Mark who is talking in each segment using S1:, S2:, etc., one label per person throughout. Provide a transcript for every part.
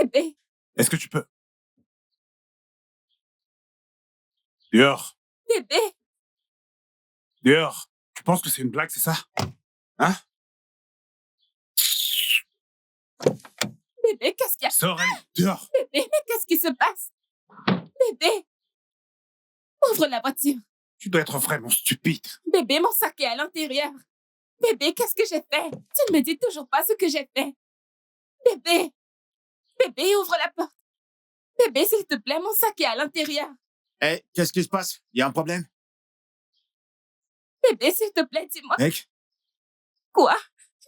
S1: Bébé.
S2: Est-ce que tu peux? Dehors.
S1: Bébé.
S2: Dehors. Tu penses que c'est une blague, c'est ça? Hein?
S1: Bébé, qu'est-ce qu'il y a?
S2: Sors, allez, dehors.
S1: Bébé, mais qu'est-ce qui se passe? Bébé. Ouvre la voiture.
S2: Tu dois être vraiment stupide.
S1: Bébé, mon sac est à l'intérieur. Bébé, qu'est-ce que j'ai fait? Tu ne me dis toujours pas ce que j'ai fait. Bébé. Bébé, ouvre la porte. Bébé, s'il te plaît, mon sac est à l'intérieur.
S3: Hé, qu'est-ce qui se passe? Il y a un problème?
S1: Bébé, s'il te plaît, dis-moi.
S3: Mec?
S1: Quoi?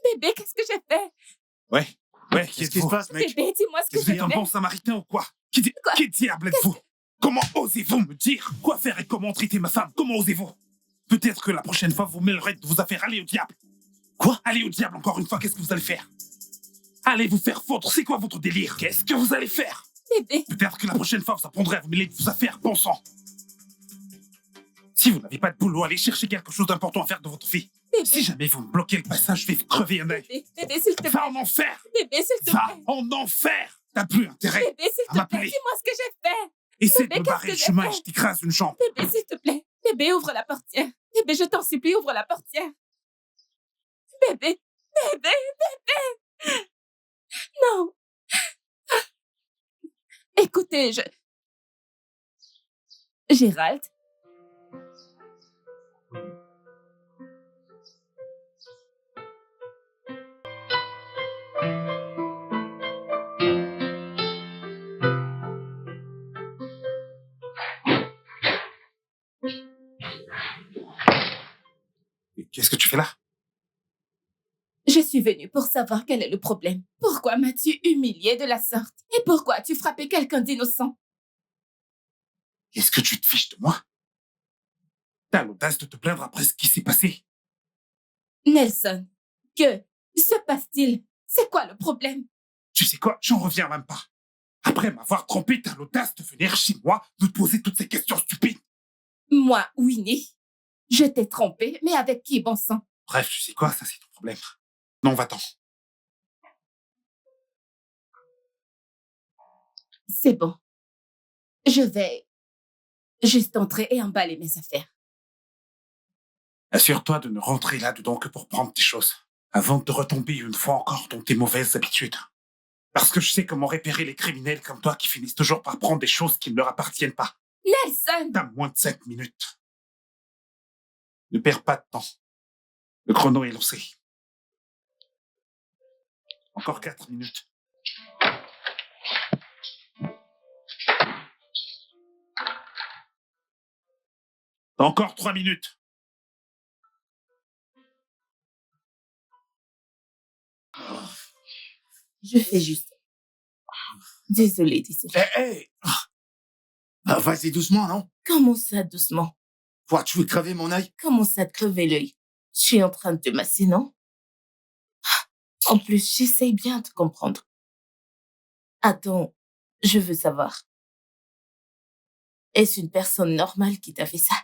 S1: Bébé, qu'est-ce que j'ai fait?
S2: Ouais,
S3: Qu'est-ce qui se passe, mec?
S1: Bébé, dis-moi ce que
S2: Vous
S1: j'ai
S2: êtes un
S1: fait.
S2: bon samaritain ou quoi?
S1: Quoi?
S2: Qui diable êtes-vous? Comment osez-vous me dire quoi faire et comment traiter ma femme? Comment osez-vous? Peut-être que la prochaine fois, vous mêlerez de vos affaires. Allez au diable.
S3: Quoi?
S2: Allez au diable encore une fois, qu'est-ce que vous allez faire? Allez vous faire foutre, c'est quoi votre délire? Qu'est-ce que vous allez faire?
S1: Bébé.
S2: Peut-être que la prochaine fois, vous apprendrez à vous mêler de vos affaires, bon sang. Si vous n'avez pas de boulot, allez chercher quelque chose d'important à faire de votre vie.
S1: Bébé.
S2: Si jamais vous me bloquez le passage, je vais vous crever un œil.
S1: Bébé, s'il te plaît.
S2: Va en enfer!
S1: Bébé, s'il te
S2: Va
S1: plaît.
S2: en enfer! T'as plus intérêt
S1: Bébé, s'il
S2: à
S1: te plaît,
S2: m'appeler.
S1: dis-moi ce que j'ai fait.
S2: Essaie
S1: Bébé,
S2: de me
S1: qu'est-ce
S2: barrer
S1: que
S2: le
S1: j'ai
S2: chemin
S1: fait?
S2: et je t'écrase une jambe.
S1: Bébé, s'il te plaît. Bébé, ouvre la portière. Bébé, je t'en supplie, ouvre la portière. Bébé, bébé, bébé. Non. Écoutez, Gérald?
S2: Qu'est-ce que tu fais là?
S1: Je suis venue pour savoir quel est le problème. Pourquoi m'as-tu humilié de la sorte? Et pourquoi as-tu frappé quelqu'un d'innocent?
S2: Qu'est-ce que tu te fiches de moi? T'as l'audace de te plaindre après ce qui s'est passé.
S1: Nelson, que se passe-t-il? C'est quoi le problème?
S2: Tu sais quoi? J'en reviens même pas. Après m'avoir trompé, t'as l'audace de venir chez moi, de te poser toutes ces questions stupides.
S1: Moi, Winnie, je t'ai trompé, mais avec qui, bon sang?
S2: Bref, tu sais quoi? Ça, c'est ton problème. Non, va-t'en.
S1: C'est bon. Je vais juste entrer et emballer mes affaires.
S2: Assure-toi de ne rentrer là-dedans que pour prendre tes choses, avant de retomber une fois encore dans tes mauvaises habitudes. Parce que je sais comment repérer les criminels comme toi qui finissent toujours par prendre des choses qui ne leur appartiennent pas.
S1: Nelson!
S2: T'as moins de 5 minutes. Ne perds pas de temps. Le chrono est lancé. Encore 4 minutes. Encore 3 minutes.
S1: Je fais juste. Désolée.
S3: Hé! Ah, vas-y doucement, non?
S1: Comment ça, doucement?
S3: Quoi, tu veux crever mon œil?
S1: Comment ça te crever l'œil? Je suis en train de te masser, non? En plus, j'essaye bien de comprendre. Attends, je veux savoir. Est-ce une personne normale qui t'a fait ça?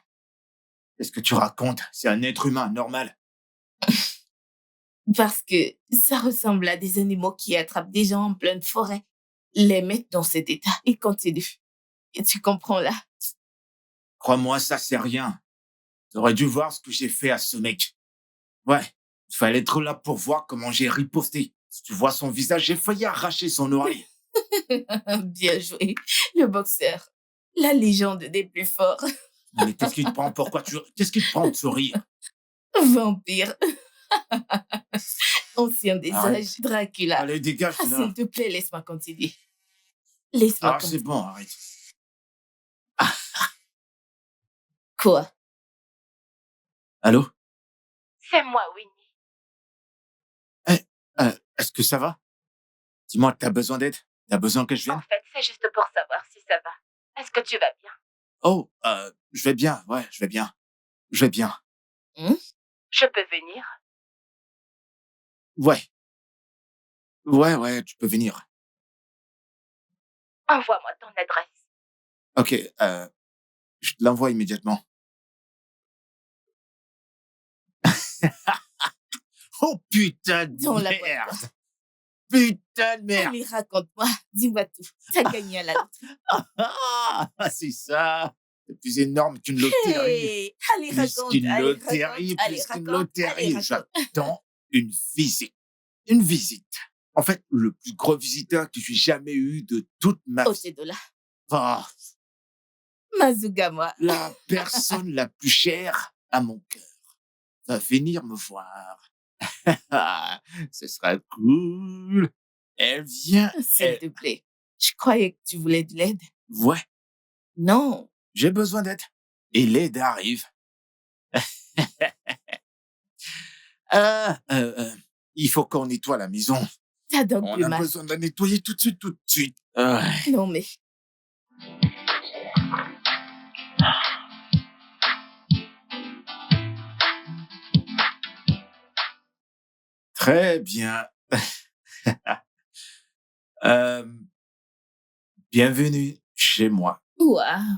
S3: Qu'est-ce que tu racontes? C'est un être humain normal.
S1: Parce que ça ressemble à des animaux qui attrapent des gens en pleine forêt, les mettent dans cet état et continuent. Et tu comprends là?
S3: Crois-moi, ça c'est rien. T'aurais dû voir ce que j'ai fait à ce mec. Ouais, il fallait être là pour voir comment j'ai riposté. Si tu vois son visage, j'ai failli arracher son oreille.
S1: Bien joué, le boxeur. La légende des plus forts.
S3: Mais qu'est-ce qui te prend? Qu'est-ce qui te prend de sourire?
S1: Vampire. Ancien des âges, Dracula.
S3: Allez, dégage de là.
S1: S'il te plaît, laisse-moi continuer. Laisse-moi continuer.
S3: C'est bon, arrête.
S1: Quoi?
S3: Allô?
S1: C'est moi, Winnie.
S3: Est-ce que ça va? Dis-moi, t'as besoin d'aide? T'as besoin que je vienne?
S1: En fait, c'est juste pour savoir si ça va. Est-ce que tu vas bien?
S3: Oh, je vais bien, ouais, je vais bien. Je vais bien.
S1: Je peux venir?
S3: Ouais. Ouais, tu peux venir.
S1: Envoie-moi ton adresse.
S3: Ok, je te l'envoie immédiatement. Oh putain de
S1: Dans la
S3: merde! putain de merde.
S1: Allez, raconte-moi. Dis-moi tout. T'as gagné à la loterie.
S3: C'est ça. C'est plus énorme qu'une loterie.
S1: Hey, allez,
S3: Plus
S1: raconte.
S3: qu'une
S1: Allez,
S3: loterie,
S1: raconte. Allez,
S3: plus qu'une
S1: raconte. Allez,
S3: loterie.
S1: raconte.
S3: J'attends une visite. Une visite. En fait, le plus gros visiteur que j'ai jamais eu de toute ma
S1: Oh,
S3: vie.
S1: c'est de là.
S3: Ah,
S1: Mazugama.
S3: la personne la plus chère à mon cœur va venir me voir. Ce sera cool. Elle vient.
S1: S'il te plaît. Je croyais que tu voulais de l'aide.
S3: Ouais,
S1: Non.
S3: j'ai besoin d'aide. Et l'aide arrive. Il faut qu'on nettoie la maison.
S1: T'as donc
S3: On
S1: plus
S3: a
S1: mal.
S3: besoin de la nettoyer tout de suite, tout de suite.
S1: Non, mais
S3: Très bien. Euh, bienvenue chez moi.
S1: waouh.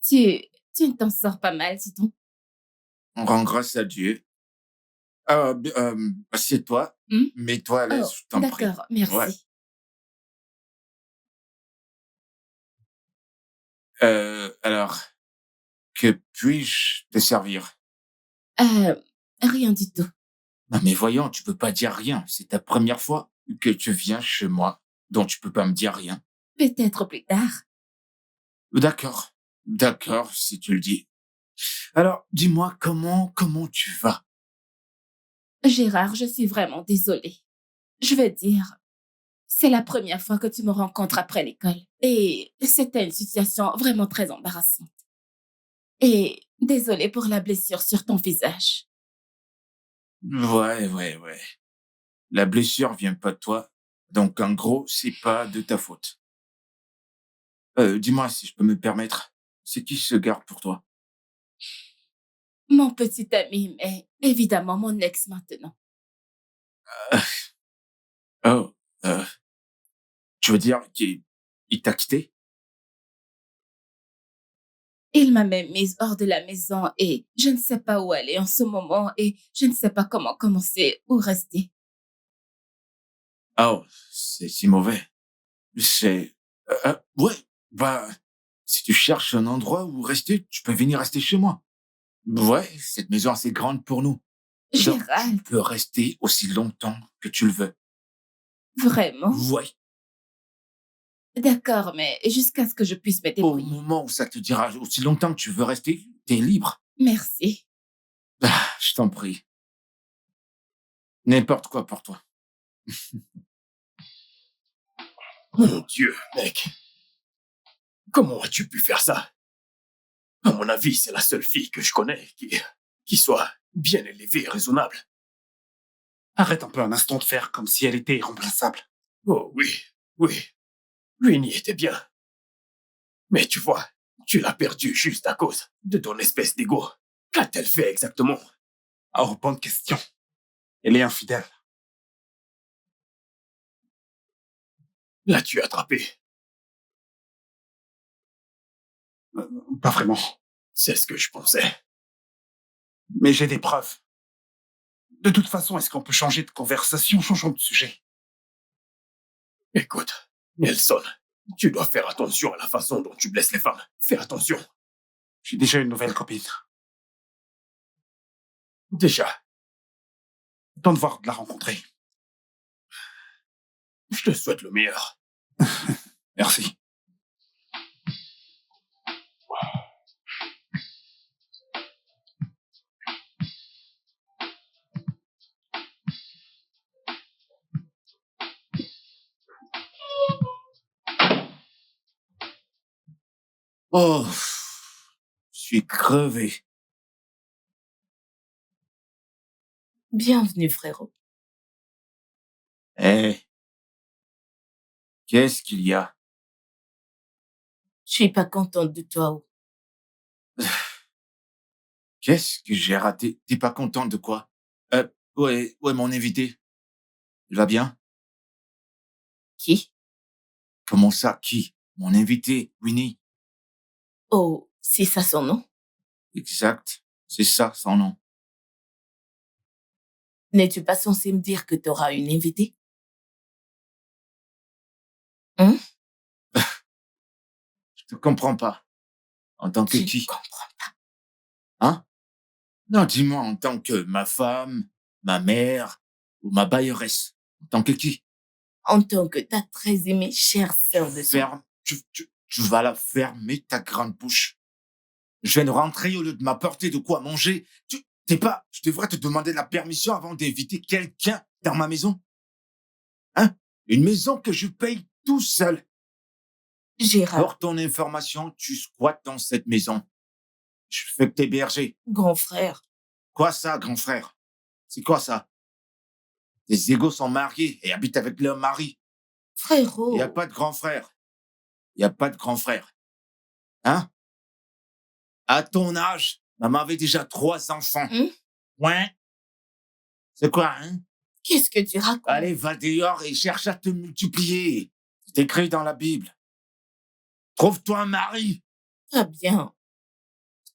S1: Tu t'en sors pas mal, dis donc.
S3: On rend grâce à Dieu. Assieds-toi.
S1: Hmm?
S3: Mets-toi à l'aise,
S1: Oh,
S3: je t'en prie.
S1: d'accord, merci.
S3: Ouais. Alors, que puis-je te servir?
S1: Rien du tout.
S3: Non, mais voyons, tu peux pas dire rien. C'est ta première fois que tu viens chez moi, donc tu peux pas me dire rien.
S1: Peut-être plus tard.
S3: D'accord. D'accord, si tu le dis. Alors, dis-moi, comment tu vas?
S1: Gérard, je suis vraiment désolée. Je veux dire, c'est la première fois que tu me rencontres après l'école. Et c'était une situation vraiment très embarrassante. Et désolée pour la blessure sur ton visage.
S3: Ouais. La blessure vient pas de toi, donc en gros, c'est pas de ta faute. Dis-moi si je peux me permettre, c'est qui se garde pour toi?
S1: Mon petit ami, mais évidemment mon ex maintenant.
S3: Oh, euh, tu veux dire qu'il t'a quitté?
S1: Il m'a même mise hors de la maison et je ne sais pas où aller en ce moment et je ne sais pas comment commencer ou rester.
S3: Oh, c'est si mauvais. C'est... ouais, bah, si tu cherches un endroit où rester, tu peux venir rester chez moi. Ouais, cette maison est assez grande pour nous. Donc, tu
S1: Gérald,
S3: peux rester aussi longtemps que tu le veux.
S1: vraiment?
S3: Ouais,
S1: D'accord, mais jusqu'à ce que je puisse me
S3: au
S1: débrouiller.
S3: moment où ça te dira aussi longtemps que tu veux rester, t'es libre.
S1: Merci.
S3: Je t'en prie. N'importe quoi pour toi.
S4: Mon Dieu, mec. Comment as-tu pu faire ça? À mon avis, c'est la seule fille que je connais qui soit bien élevée et raisonnable.
S2: Arrête un peu un instant de faire comme si elle était irremplaçable.
S4: Oh oui. Winnie était bien. Mais tu vois, tu l'as perdue juste à cause de ton espèce d'ego. Qu'a-t-elle fait exactement?
S2: Oh, bonne question. Elle est infidèle.
S4: L'as-tu attrapée?
S2: Pas vraiment.
S4: C'est ce que je pensais.
S2: Mais j'ai des preuves. De toute façon, est-ce qu'on peut changer de conversation? Changeons de sujet.
S4: Écoute, Nelson, tu dois faire attention à la façon dont tu blesses les femmes. Fais attention.
S2: J'ai déjà une nouvelle copine.
S4: Déjà,
S2: Attends de voir de la rencontrer.
S4: je te souhaite le meilleur.
S2: Merci.
S3: Oh, je suis crevé.
S1: Bienvenue, frérot.
S3: Eh, qu'est-ce qu'il y a?
S1: Je suis pas contente de toi. Oh.
S3: Qu'est-ce que j'ai raté? T'es pas content de quoi? Ouais, mon invité. Il va bien?
S1: Qui?
S3: Comment ça, qui? Mon invité, Winnie.
S1: Oh, c'est ça son nom?
S3: Exact. C'est ça, son nom.
S1: N'es-tu pas censé me dire que t'auras une invitée? Hein?
S3: Je te comprends pas. En tant que
S1: Tu
S3: qui?
S1: comprends.
S3: Hein? Non, dis-moi en tant que ma femme, ma mère ou ma bailleresse. En tant que qui?
S1: En tant que ta très aimée chère sœur de sang.
S3: Ferme. Tu vas la fermer ta grande bouche. Je viens de rentrer au lieu de m'apporter de quoi manger. Je devrais te demander la permission avant d'inviter quelqu'un dans ma maison. Hein? Une maison que je paye tout seul.
S1: Gérard,
S3: Pour ton information, tu squattes dans cette maison. Je fais que t'héberger.
S1: grand frère.
S3: Quoi ça, grand frère? C'est quoi ça? Tes égaux sont mariés et habitent avec leur mari.
S1: Frérot.
S3: Il n'y a pas de grand frère. Il n'y a pas de grand frère. Hein? À ton âge, maman avait déjà 3 enfants. Ouais. C'est quoi, hein?
S1: Qu'est-ce que tu racontes?
S3: Allez, va dehors et cherche à te multiplier. C'est écrit dans la Bible. Trouve-toi un mari.
S1: Très bien.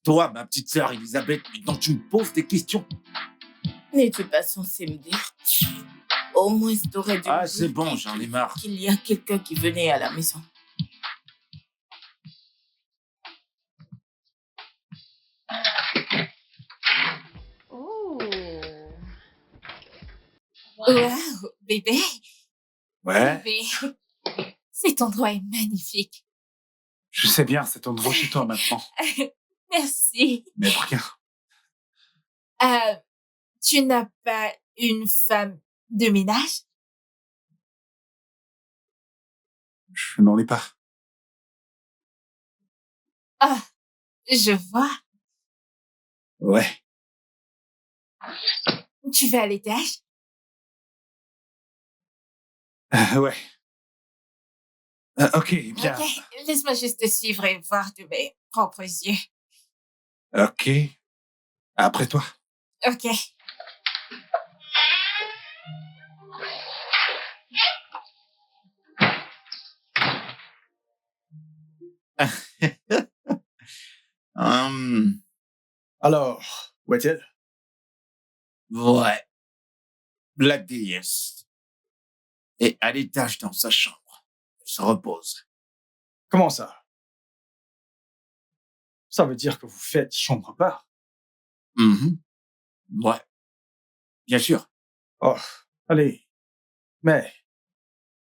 S3: Toi, ma petite sœur Elisabeth, mais dont tu me poses des questions.
S1: N'es-tu pas censé me dire? Au moins, t'aurais dû me
S3: Ah, c'est
S1: dire
S3: bon, j'en ai marre.
S1: qu'il y a quelqu'un qui venait à la maison.
S5: Oh.
S1: Waouh, bébé.
S2: Ouais,
S1: Bébé. Cet endroit est magnifique.
S2: je sais bien, c'est ton endroit chez toi maintenant.
S1: Merci.
S2: Mais regarde,
S1: Tu n'as pas une femme de ménage?
S2: je n'en ai pas.
S1: Ah, je vois.
S2: Ouais.
S1: Tu vas à l'étage?
S2: Ouais. Ok, bien.
S1: Ok, laisse-moi juste te suivre et voir de mes propres yeux.
S2: Ok. Après toi.
S1: Ok.
S4: Alors, où est-elle?
S3: Ouais. La déesse. Et à l'étage dans sa chambre. Elle se repose.
S4: Comment ça? Ça veut dire que vous faites chambre à part?
S3: Mhm. Ouais. Bien sûr.
S4: Oh, allez. Mais,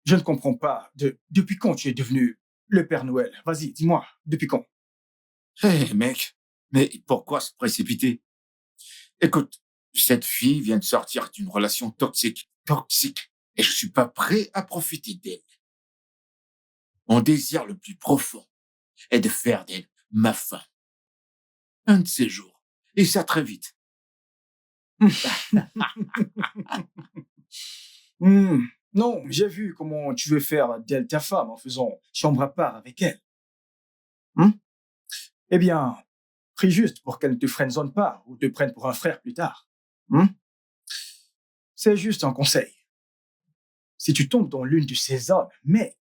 S4: je ne comprends pas. Depuis quand tu es devenu le Père Noël? Vas-y, dis-moi, depuis quand?
S3: Hé, mec. Mais pourquoi se précipiter? Écoute, cette fille vient de sortir d'une relation toxique. Toxique. Et je suis pas prêt à profiter d'elle. Mon désir le plus profond est de faire d'elle ma femme. Un de ces jours. Et ça très vite.
S4: Non, j'ai vu comment tu veux faire d'elle ta femme en faisant chambre à part avec elle. Eh bien, prie juste pour qu'elle ne te friendzone pas ou te prenne pour un frère plus tard. C'est juste un conseil. Si tu tombes dans l'une de ces hommes, mec,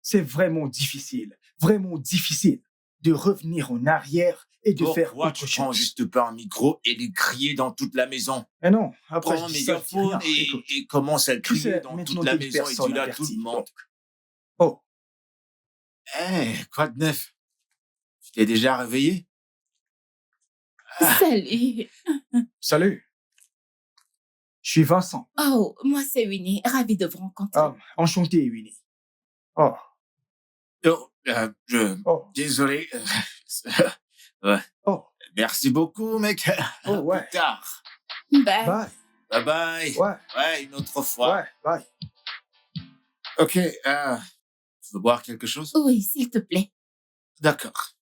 S4: c'est vraiment difficile de revenir en arrière et de faire
S3: Pourquoi
S4: autre
S3: tu prends
S4: chose.
S3: juste pas un micro et les crier dans toute la maison?
S4: Mais non, après
S3: Prends un
S4: je dis ça, je dis rien.
S3: mégaphone
S4: Écoute,
S3: et commence à
S4: tu
S3: crier
S4: sais,
S3: dans
S4: maintenant
S3: toute la
S4: toute
S3: maison et
S4: personne
S3: dis là à tout
S4: avertie,
S3: le monde.
S4: donc. Oh,
S3: Quoi de neuf? Tu t'es déjà réveillé?
S1: Salut.
S4: salut. Je suis Vincent.
S1: Oh, moi c'est Winnie. Ravie de vous rencontrer.
S4: Enchanté, Winnie. Oh, oh,
S3: Désolé. Ouais.
S4: oh,
S3: Merci beaucoup, mec.
S4: oh, ouais.
S3: Plus tard.
S1: Bye.
S4: Bye.
S3: Bye bye.
S4: Ouais,
S3: Ouais, une autre fois.
S4: ouais, bye.
S3: Ok, tu veux boire quelque chose?
S1: Oui, s'il te plaît.
S3: D'accord.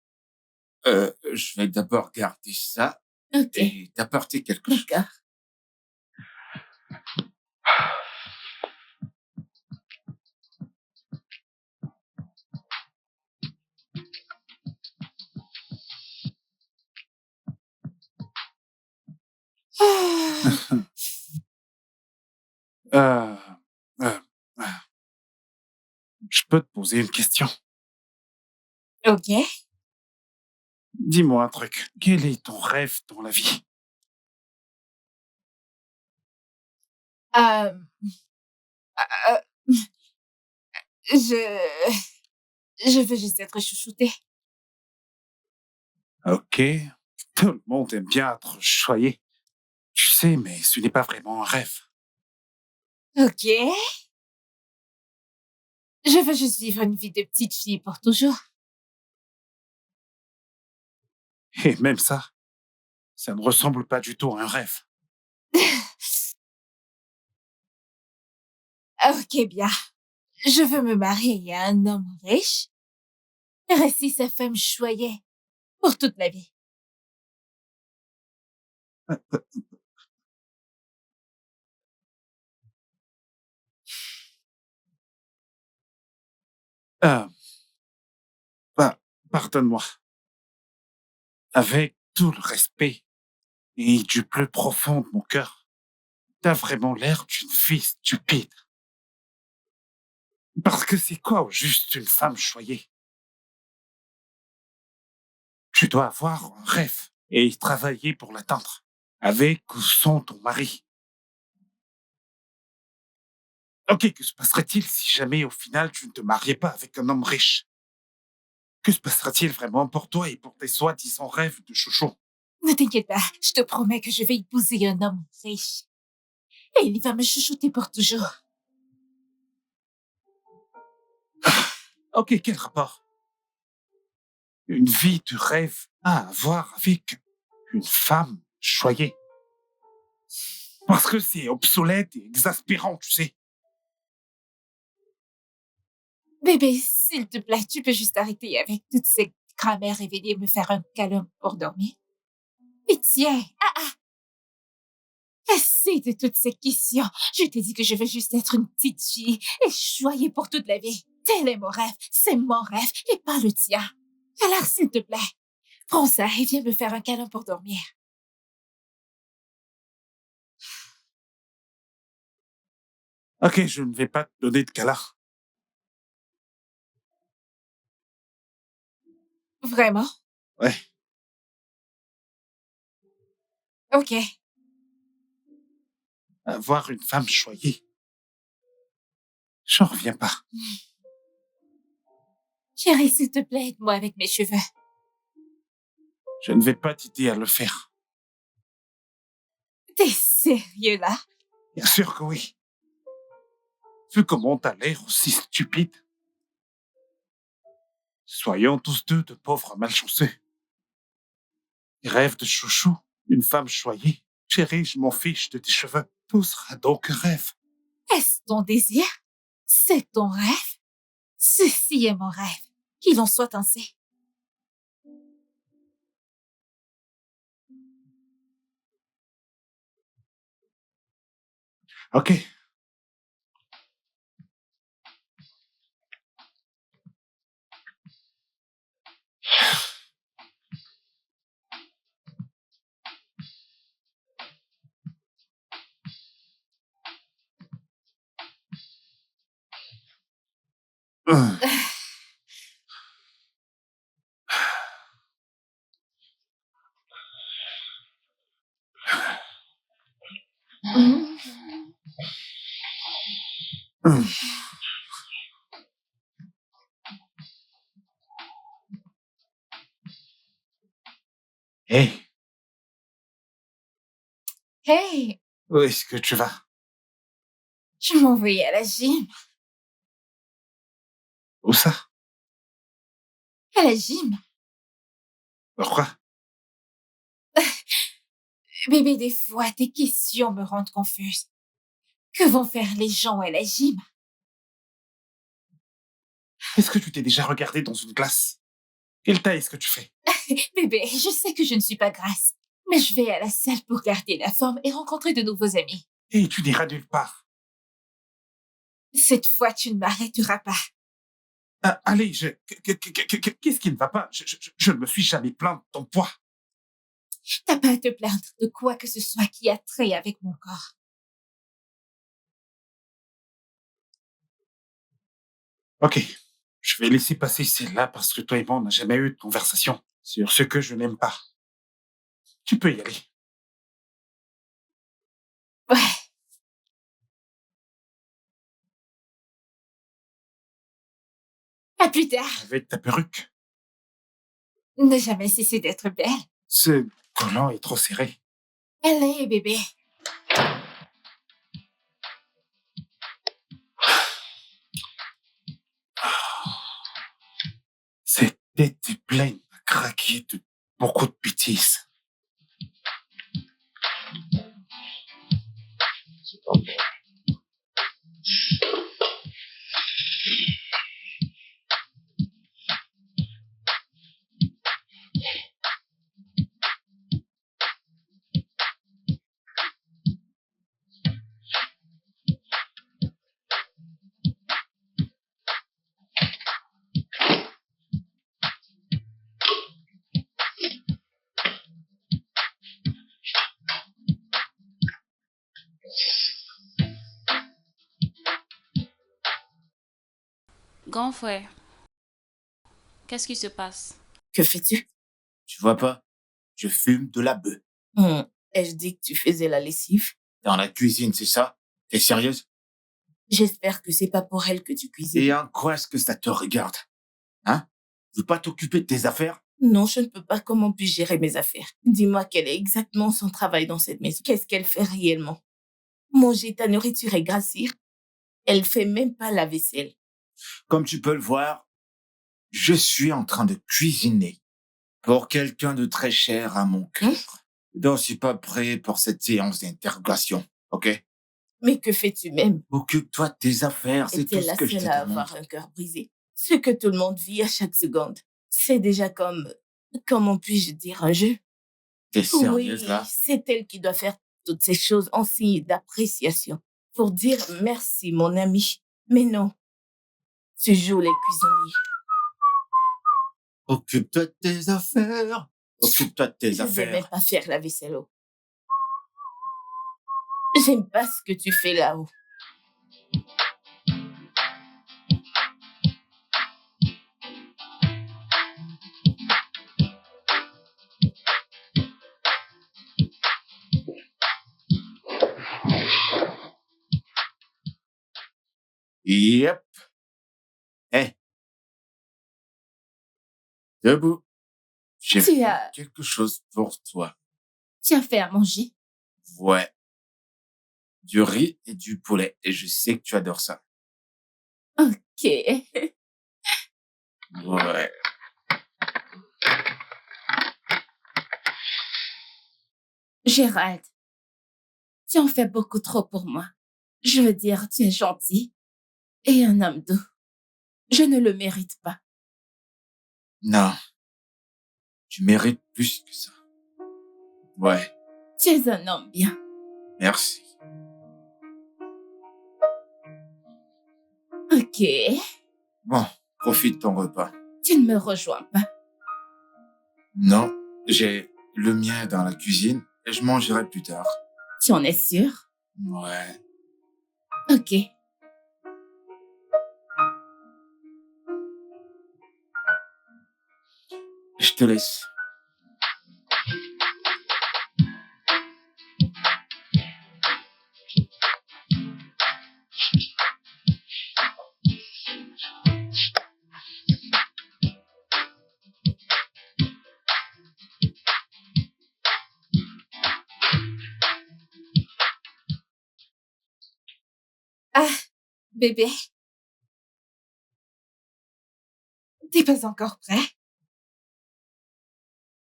S3: Je vais d'abord garder ça
S1: Ok,
S3: et t'apporter quelque chose.
S1: d'accord.
S2: Euh, euh, euh, je peux te poser une question.
S1: Ok.
S2: Dis-moi un truc. Quel est ton rêve dans la vie?
S1: Euh, euh, Je... Je veux juste être chouchoutée.
S2: Ok. Tout le monde aime bien être choyé. Tu sais, mais ce n'est pas vraiment un rêve.
S1: Ok. Je veux juste vivre une vie de petite fille pour toujours.
S2: Et même ça ne ressemble pas du tout à un rêve.
S1: Ok, bien. Je veux me marier à un homme riche, rester sa femme choyée pour toute la vie.
S2: Euh, pardonne-moi. Avec tout le respect et du plus profond de mon cœur, t'as vraiment l'air d'une fille stupide. Parce que c'est quoi au juste une femme choyée? Tu dois avoir un rêve et y travailler pour l'atteindre, avec ou sans ton mari. Ok, que se passerait-il si jamais au final tu ne te mariais pas avec un homme riche? Que se passera-t-il vraiment pour toi et pour tes soi-disant rêves de chouchou?
S1: Ne t'inquiète pas, je te promets que je vais épouser un homme riche. Et il va me chouchouter pour toujours.
S2: Ok, quel rapport? Une vie de rêve à avoir avec une femme choyée. Parce que c'est obsolète et exaspérant, tu sais.
S1: Bébé, s'il te plaît, tu peux juste arrêter avec toutes ces grammaires et venir me faire un câlin pour dormir. Pitié. Assez de toutes ces questions. Je t'ai dit que je veux juste être une petite fille et choyer pour toute la vie. Tel est mon rêve. C'est mon rêve et pas le tien. Alors, s'il te plaît, prends ça et viens me faire un câlin pour dormir.
S2: Ok, je ne vais pas te donner de câlin.
S1: Vraiment?
S2: Ouais.
S1: Ok.
S2: Avoir une femme choyée. J'en reviens pas.
S1: Chérie, s'il te plaît, aide-moi avec mes cheveux.
S2: Je ne vais pas t'aider à le faire.
S1: T'es sérieux, là?
S2: Bien sûr que oui. Vu comment t'as l'air aussi stupide. Soyons tous deux de pauvres malchanceux. Des rêves de chouchou, une femme choyée. Chérie, je m'en fiche de tes cheveux. Tout sera donc un rêve.
S1: Est-ce ton désir? C'est ton rêve? Ceci est mon rêve. Qu'il en soit ainsi.
S2: Ok. Hum.
S1: Mhm.
S2: Hum. Hé,
S1: Hey,
S2: où est-ce que tu vas?
S1: je m'en vais à la gym.
S2: Où ça?
S1: À la gym?
S2: Pourquoi?
S1: Bébé, des fois, tes questions me rendent confuse. Que vont faire les gens à la gym?
S2: Est-ce que tu t'es déjà regardé dans une glace? Quelle taille est-ce que tu fais?
S1: Bébé, je sais que je ne suis pas grasse, mais je vais à la salle pour garder la forme et rencontrer de nouveaux amis.
S2: Et tu n'iras nulle part.
S1: Cette fois, tu ne m'arrêteras pas.
S2: Ah, allez, qu'est-ce qui ne va pas? Je ne me suis jamais plaint de ton poids.
S1: T'as pas à te plaindre de quoi que ce soit qui a trait avec mon corps.
S2: Ok, je vais laisser passer celle-là parce que toi et moi, on n'a jamais eu de conversation sur ce que je n'aime pas. Tu peux y aller.
S1: Ouais. À plus tard.
S2: Avec ta perruque.
S1: Ne jamais cesser d'être belle.
S2: Ce collant est trop serré.
S1: Allez, bébé.
S2: Cette tête est pleine à craquer de beaucoup de bêtises.
S5: Grand frère, qu'est-ce qui se passe?
S6: Que fais-tu?
S3: Tu vois pas? Je fume de la bœuf.
S6: Ai-je dit que tu faisais la lessive?
S3: Dans la cuisine, c'est ça? T'es sérieuse?
S6: J'espère que c'est pas pour elle que tu cuisines.
S3: Et en quoi est-ce que ça te regarde? Hein? Tu veux pas t'occuper de tes affaires?
S6: Non, je ne peux pas. Comment puis-je gérer mes affaires? Dis-moi quel est exactement son travail dans cette maison. Qu'est-ce qu'elle fait réellement? Manger ta nourriture et grassir? Elle fait même pas la vaisselle.
S3: Comme tu peux le voir, je suis en train de cuisiner pour quelqu'un de très cher à mon cœur. Donc, je suis pas prêt pour cette séance d'interrogation, ok?
S6: Mais que fais-tu même?
S3: Occupe-toi de tes affaires, c'est tout
S6: Es-tu
S3: ce
S6: la
S3: que je te
S6: seule à
S3: demande.
S6: avoir un cœur brisé? Ce que tout le monde vit à chaque seconde. C'est déjà comme, comment puis-je dire, un jeu?
S3: T'es
S6: Oui,
S3: sérieuse, là?
S6: c'est elle qui doit faire toutes ces choses en signe d'appréciation. Pour dire merci, mon ami. Mais non, tu joues les cuisiniers.
S3: Occupe-toi de tes affaires. Occupe-toi de tes
S6: Je vais même
S3: affaires.
S6: pas faire la vaisselle. J'aime pas ce que tu fais là-haut.
S3: Yep. Hé. Debout. J'ai
S1: Tu
S3: fait
S1: as-
S3: quelque chose pour toi.
S1: Tu as fait à manger.
S3: Ouais. Du riz et du poulet. Et je sais que tu adores ça.
S1: Ok.
S3: Ouais.
S1: Gérald, tu en fais beaucoup trop pour moi. Je veux dire, tu es gentil et un homme doux. Je ne le mérite pas.
S3: Non. Tu mérites plus que ça. Ouais.
S1: Tu es un homme bien.
S3: Merci.
S1: Ok.
S3: Bon, profite de ton repas.
S1: Tu ne me rejoins pas.
S3: Non, j'ai le mien dans la cuisine et je mangerai plus tard.
S1: Tu en es sûr?
S3: Ouais.
S1: Ok.
S3: Je te laisse.
S1: Ah, bébé. T'es pas encore prêt?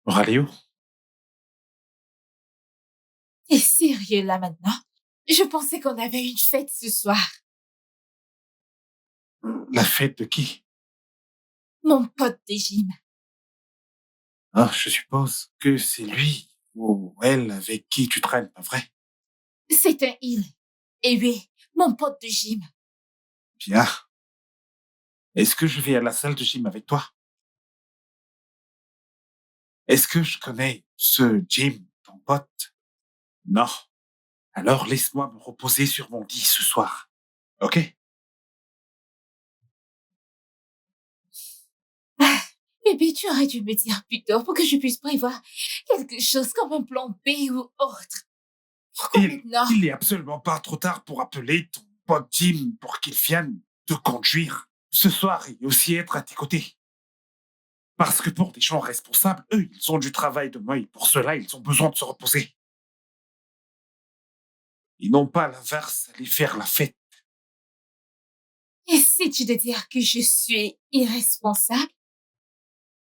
S2: Pour aller où?
S1: T'es sérieux là maintenant? Je pensais qu'on avait une fête ce soir.
S2: La fête de qui?
S1: Mon pote de gym.
S2: Ah, je suppose que c'est lui ou elle avec qui tu traînes, pas vrai?
S1: C'est un il. Et oui, mon pote de gym.
S2: Bien. Est-ce que je vais à la salle de gym avec toi? Est-ce que je connais ce Jim, ton pote? Non. Alors laisse-moi me reposer sur mon lit ce soir. Ok?
S1: Bébé, tu aurais dû me dire plus tôt pour que je puisse prévoir quelque chose comme un plan B ou autre. Pourquoi maintenant?
S2: Il est absolument pas trop tard pour appeler ton pote Jim pour qu'il vienne te conduire ce soir et aussi être à tes côtés. Parce que pour des gens responsables, eux, ils ont du travail demain et pour cela, ils ont besoin de se reposer. Ils n'ont pas à l'inverse, aller faire la fête.
S6: Essaies-tu de dire que je suis irresponsable?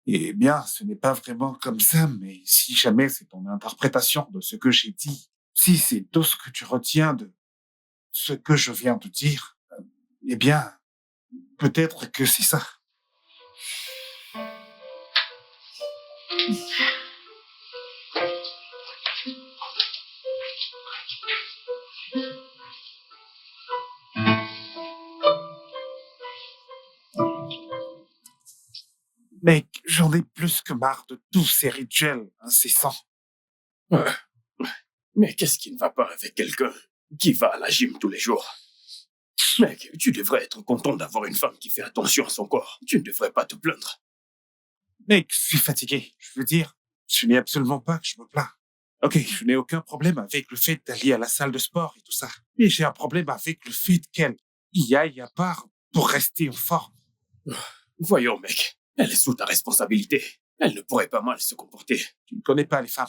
S2: Eh bien, ce n'est pas vraiment comme ça, mais si jamais c'est ton interprétation de ce que j'ai dit, si c'est tout ce que tu retiens de ce que je viens de dire, eh bien, peut-être que c'est ça. Mec, j'en ai plus que marre de tous ces rituels incessants.
S4: Ouais. Mais qu'est-ce qui ne va pas avec quelqu'un qui va à la gym tous les jours? Mec, tu devrais être content d'avoir une femme qui fait attention à son corps. Tu ne devrais pas te plaindre.
S2: Mec, je suis fatigué. Je veux dire, ce n'est absolument pas que je me plains. Ok, je n'ai aucun problème avec le fait d'aller à la salle de sport et tout ça. Mais j'ai un problème avec le fait qu'elle y aille à part pour rester en forme.
S4: Voyons, mec, elle est sous ta responsabilité. Elle ne pourrait pas mal se comporter.
S2: Tu ne connais pas les femmes.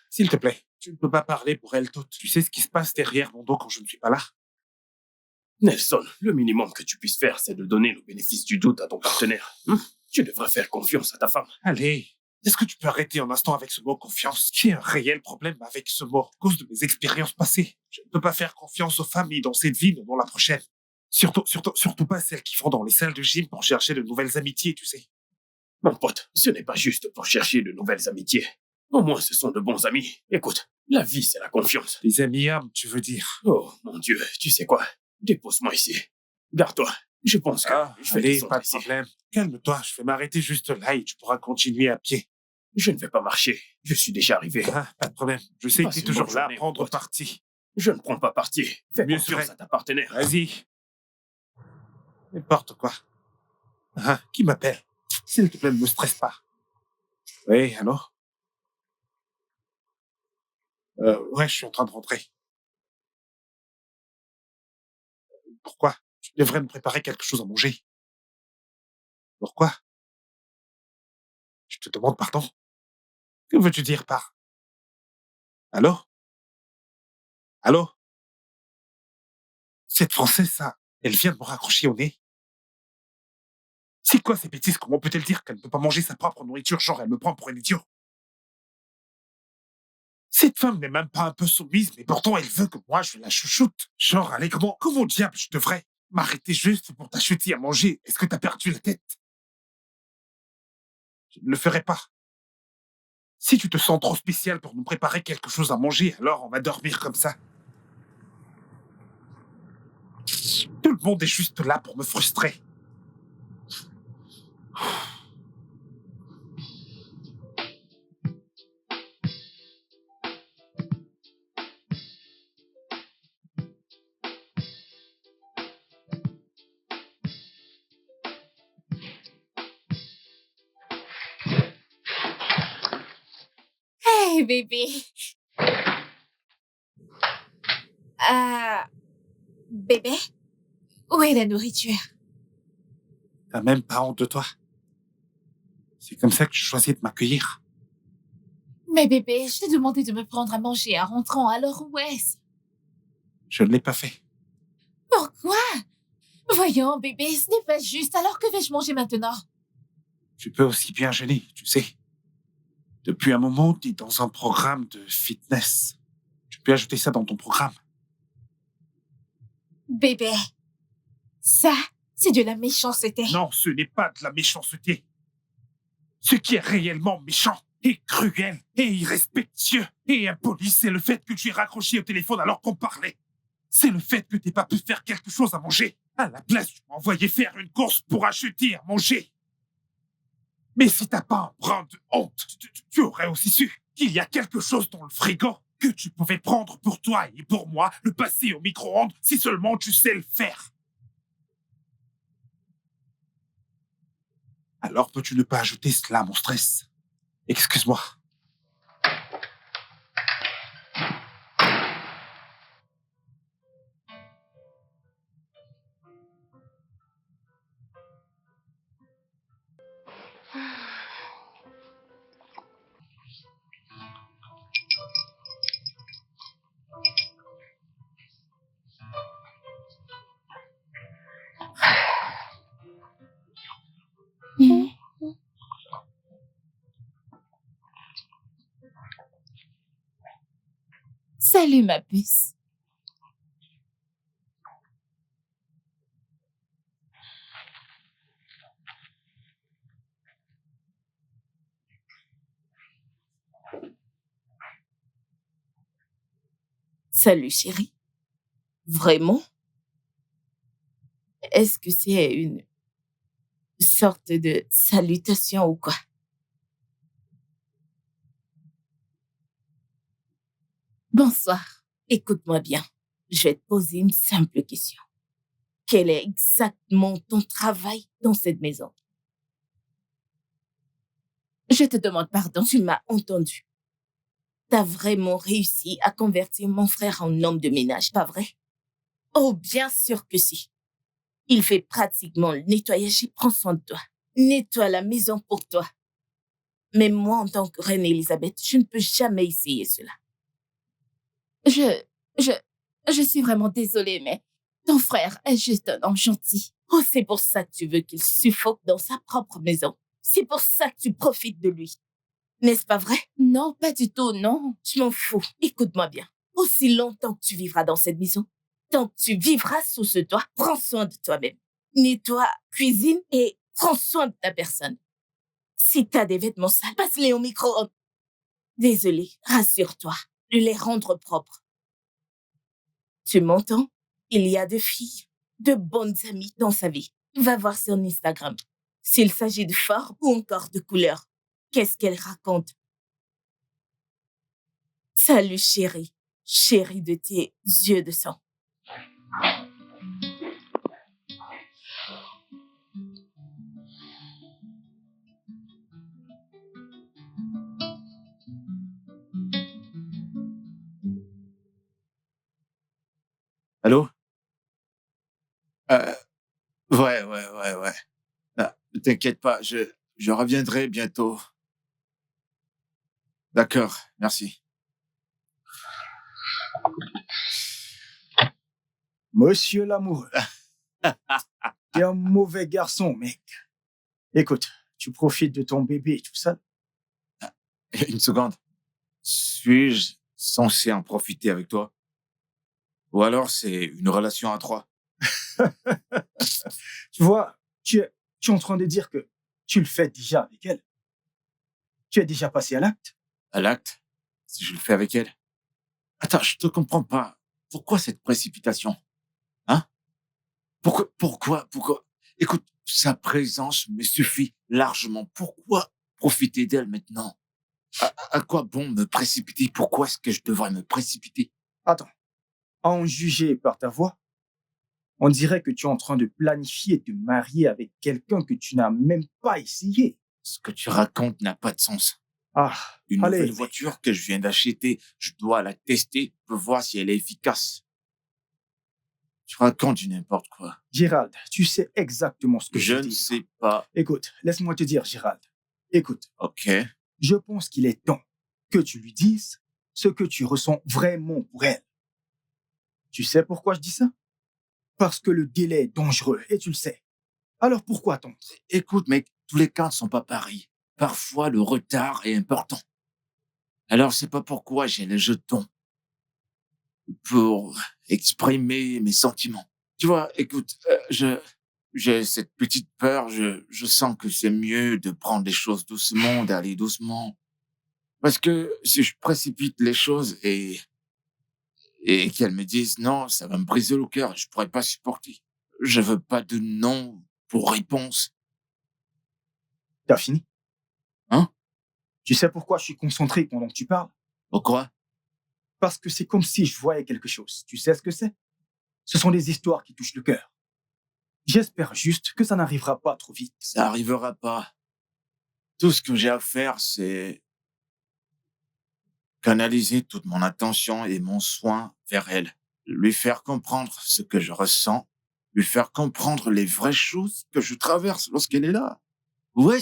S2: S'il te plaît, tu ne peux pas parler pour elles toutes. Tu sais ce qui se passe derrière mon dos quand je ne suis pas là.
S4: Nelson, le minimum que tu puisses faire, c'est de donner le bénéfice du doute à ton partenaire. Tu devrais faire confiance à ta femme.
S2: Allez, est-ce que tu peux arrêter un instant avec ce mot confiance? J'ai un réel problème avec ce mot à cause de mes expériences passées. Je ne peux pas faire confiance aux femmes ni dans cette vie ni dans la prochaine. Surtout pas celles qui vont dans les salles de gym pour chercher de nouvelles amitiés, tu sais.
S4: Mon pote, ce n'est pas juste pour chercher de nouvelles amitiés. Au moins, ce sont de bons amis. Écoute, la vie, c'est la confiance.
S2: Les amis âmes, tu veux dire?
S4: Oh, mon Dieu, tu sais quoi? Dépose-moi ici. Garde-toi. Je pense que je vais
S2: allez,
S4: descendre
S2: pas de
S4: ici.
S2: problème. Calme-toi, je vais m'arrêter juste là et tu pourras continuer à pied.
S4: Je ne vais pas marcher. Je suis déjà arrivé.
S2: Pas de problème. Je sais que
S4: Passe
S2: tu es
S4: une
S2: toujours
S4: bonne
S2: là à
S4: journée,
S2: prendre
S4: pote.
S2: parti.
S4: Je ne prends pas parti. Fais
S2: Mieux
S4: confiance
S2: serait.
S4: à ta partenaire.
S2: Vas-y. N'importe quoi. Qui m'appelle? S'il te plaît, ne me stresse pas. Oui, allô? Ouais, je suis en train de rentrer. Pourquoi? Tu devrais me préparer quelque chose à manger. Pourquoi? Je te demande pardon. Que veux-tu dire par... Allô? Allô? Cette Française, ça, elle vient de me raccrocher au nez. C'est quoi ces bêtises? Comment peut-elle dire qu'elle ne peut pas manger sa propre nourriture? Genre, elle me prend pour un idiot. Cette femme n'est même pas un peu soumise, mais pourtant elle veut que moi je la chouchoute. Genre, allez, comment diable je devrais m'arrêter juste pour t'acheter à manger? Est-ce que t'as perdu la tête? Je ne le ferai pas. Si tu te sens trop spécial pour nous préparer quelque chose à manger, alors on va dormir comme ça. Tout le monde est juste là pour me frustrer.
S6: Hey, bébé. Bébé? Où est la nourriture?
S2: T'as même pas honte de toi. C'est comme ça que tu choisis de m'accueillir.
S6: Mais bébé, je t'ai demandé de me prendre à manger en rentrant, alors où est-ce?
S2: Je ne l'ai pas fait.
S6: Pourquoi? Voyons, bébé, ce n'est pas juste, alors que vais-je manger maintenant?
S2: Tu peux aussi bien jeûner, tu sais. Depuis un moment, tu es dans un programme de fitness. Tu peux ajouter ça dans ton programme.
S6: Bébé, ça, c'est de la méchanceté.
S2: Non, ce n'est pas de la méchanceté. Ce qui est réellement méchant et cruel et irrespectueux et impoli, c'est le fait que tu aies raccroché au téléphone alors qu'on parlait. C'est le fait que tu n'aies pas pu faire quelque chose à manger. À la place, tu m'as envoyé faire une course pour acheter à manger. Mais si t'as pas un brin de honte, tu aurais aussi su qu'il y a quelque chose dans le frigo que tu pouvais prendre pour toi et pour moi, le passer au micro-ondes si seulement tu sais le faire. Alors peux-tu ne pas ajouter cela à mon stress? Excuse-moi.
S1: Salut, ma puce.
S6: Salut, chérie. Vraiment? Est-ce que c'est une sorte de salutation ou quoi?
S1: Bonsoir.
S6: Écoute-moi bien. Je vais te poser une simple question. Quel est exactement ton travail dans cette maison?
S1: Je te demande pardon.
S6: Tu m'as entendu. T'as vraiment réussi à convertir mon frère en homme de ménage, pas vrai? Oh, bien sûr que si. Il fait pratiquement le nettoyage et prend soin de toi. Nettoie la maison pour toi. Mais moi, en tant que reine Elisabeth, je ne peux jamais essayer cela.
S1: Je suis vraiment désolée, mais ton frère est juste un homme gentil.
S6: Oh, c'est pour ça que tu veux qu'il suffoque dans sa propre maison. C'est pour ça que tu profites de lui. N'est-ce pas vrai?
S1: Non, pas du tout, non.
S6: Je m'en fous. Écoute-moi bien. Aussi longtemps que tu vivras dans cette maison, tant que tu vivras sous ce toit, prends soin de toi-même. Nettoie, cuisine et prends soin de ta personne. Si t'as des vêtements sales, passe-les au micro-ondes. Désolée, rassure-toi, de les rendre propres. Tu m'entends? Il y a de filles, de bonnes amies dans sa vie. Va voir son Instagram. S'il s'agit de forme ou encore de couleur, qu'est-ce qu'elle raconte? Salut chérie, chérie de tes yeux de sang.
S3: Allô? Euh, ouais. Ah, ne t'inquiète pas, je reviendrai bientôt. D'accord, merci.
S7: Monsieur l'amoureux, t'es un mauvais garçon, mec. Écoute, tu profites de ton bébé et tout ça.
S3: Une seconde. Suis-je censé en profiter avec toi? Ou alors c'est une relation à trois?
S7: Tu vois, tu es en train de dire que tu le fais déjà avec elle. Tu es déjà passé à l'acte.
S3: À l'acte? Si je le fais avec elle? Attends, je te comprends pas. Pourquoi cette précipitation? Hein? Pourquoi? Écoute, sa présence me suffit largement. Pourquoi profiter d'elle maintenant? À quoi bon me précipiter? Pourquoi est-ce que je devrais me précipiter?
S7: Attends, à en juger par ta voix, on dirait que tu es en train de planifier te marier avec quelqu'un que tu n'as même pas essayé.
S3: Ce que tu racontes n'a pas de sens.
S7: Ah,
S3: Une
S7: allez,
S3: nouvelle voiture que je viens d'acheter, je dois la tester pour voir si elle est efficace. Tu racontes du n'importe quoi.
S7: Gérald, tu sais exactement ce que
S3: Je
S7: je
S3: ne
S7: dis.
S3: sais pas.
S7: Écoute, laisse-moi te dire, Gérald. Écoute,
S3: Ok.
S7: je pense qu'il est temps que tu lui dises ce que tu ressens vraiment pour elle. Tu sais pourquoi je dis ça? Parce que le délai est dangereux et tu le sais. Alors pourquoi attendre?
S3: Écoute, mec, tous les cas ne sont pas pareils. Parfois, le retard est important. Alors, c'est pas pourquoi j'ai les jetons pour exprimer mes sentiments. Tu vois, écoute, j'ai cette petite peur. Je sens que c'est mieux de prendre les choses doucement, d'aller doucement. Parce que si je précipite les choses et qu'elles me disent non, ça va me briser le cœur, je pourrais pas supporter. Je veux pas de non pour réponse.
S7: T'as fini?
S3: Hein?
S7: Tu sais pourquoi je suis concentré pendant que tu parles?
S3: Pourquoi?
S7: Parce que c'est comme si je voyais quelque chose. Tu sais ce que c'est? Ce sont des histoires qui touchent le cœur. J'espère juste que ça n'arrivera pas trop vite.
S3: Ça arrivera pas. Tout ce que j'ai à faire, c'est canaliser toute mon attention et mon soin vers elle. Lui faire comprendre ce que je ressens. Lui faire comprendre les vraies choses que je traverse lorsqu'elle est là. Ouais,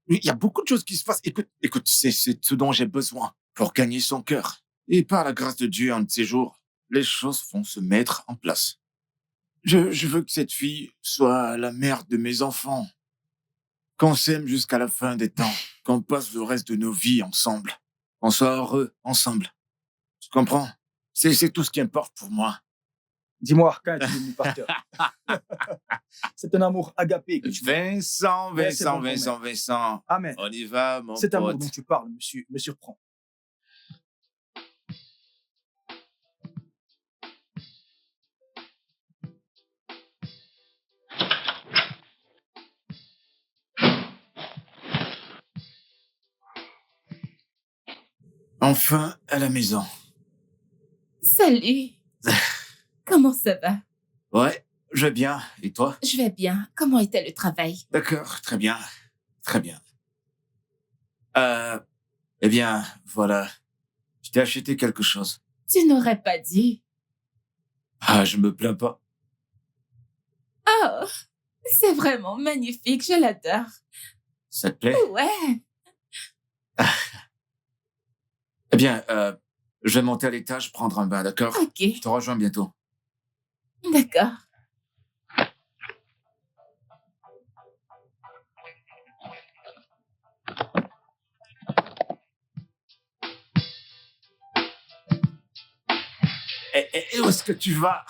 S3: il y a beaucoup de choses qui se passent. Écoute, c'est ce dont j'ai besoin pour gagner son cœur. Et par la grâce de Dieu, un de ces jours, les choses vont se mettre en place. Je veux que cette fille soit la mère de mes enfants. Qu'on s'aime jusqu'à la fin des temps. Qu'on passe le reste de nos vies ensemble. Qu'on soit heureux ensemble. Tu comprends? C'est tout ce qui importe pour moi.
S7: Dis-moi, quand es-tu devenu pasteur? C'est un amour agapé que tu
S3: Vincent,
S7: Ouais, c'est bon,
S3: Vincent.
S7: Amen.
S3: On y va, mon
S7: Cet amour
S3: pote.
S7: dont tu parles me surprend.
S3: Enfin, à la maison.
S1: Salut. Comment ça va?
S3: Ouais, je vais bien. Et toi?
S1: Je vais bien. Comment était le travail?
S3: D'accord, très bien. Très bien. Eh bien, voilà. Je t'ai acheté quelque chose.
S1: Tu n'aurais pas dit.
S3: Ah, je me plains pas.
S1: Oh, c'est vraiment magnifique. Je l'adore.
S3: Ça te plaît?
S1: Ouais.
S3: Eh bien, je vais monter à l'étage prendre un bain, d'accord?
S1: Ok.
S3: Je te rejoins bientôt.
S1: D'accord.
S3: Et où est-ce que tu vas?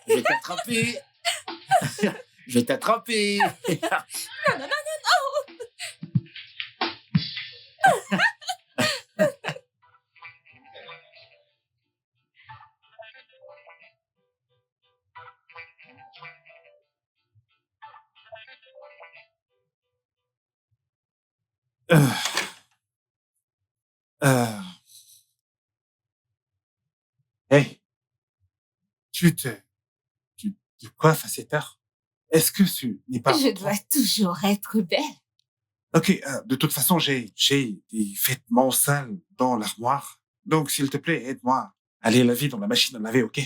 S3: Je vais t'attraper. Je vais t'attraper.
S1: Non.
S2: Euh, euh, Hey, tu te coiffes à cette heure? Est-ce que ce n'est pas
S1: Je
S2: trop?
S1: dois toujours être belle.
S2: Ok, de toute façon, j'ai des vêtements sales dans l'armoire. Donc, s'il te plaît, aide-moi à aller laver dans la machine à laver, ok?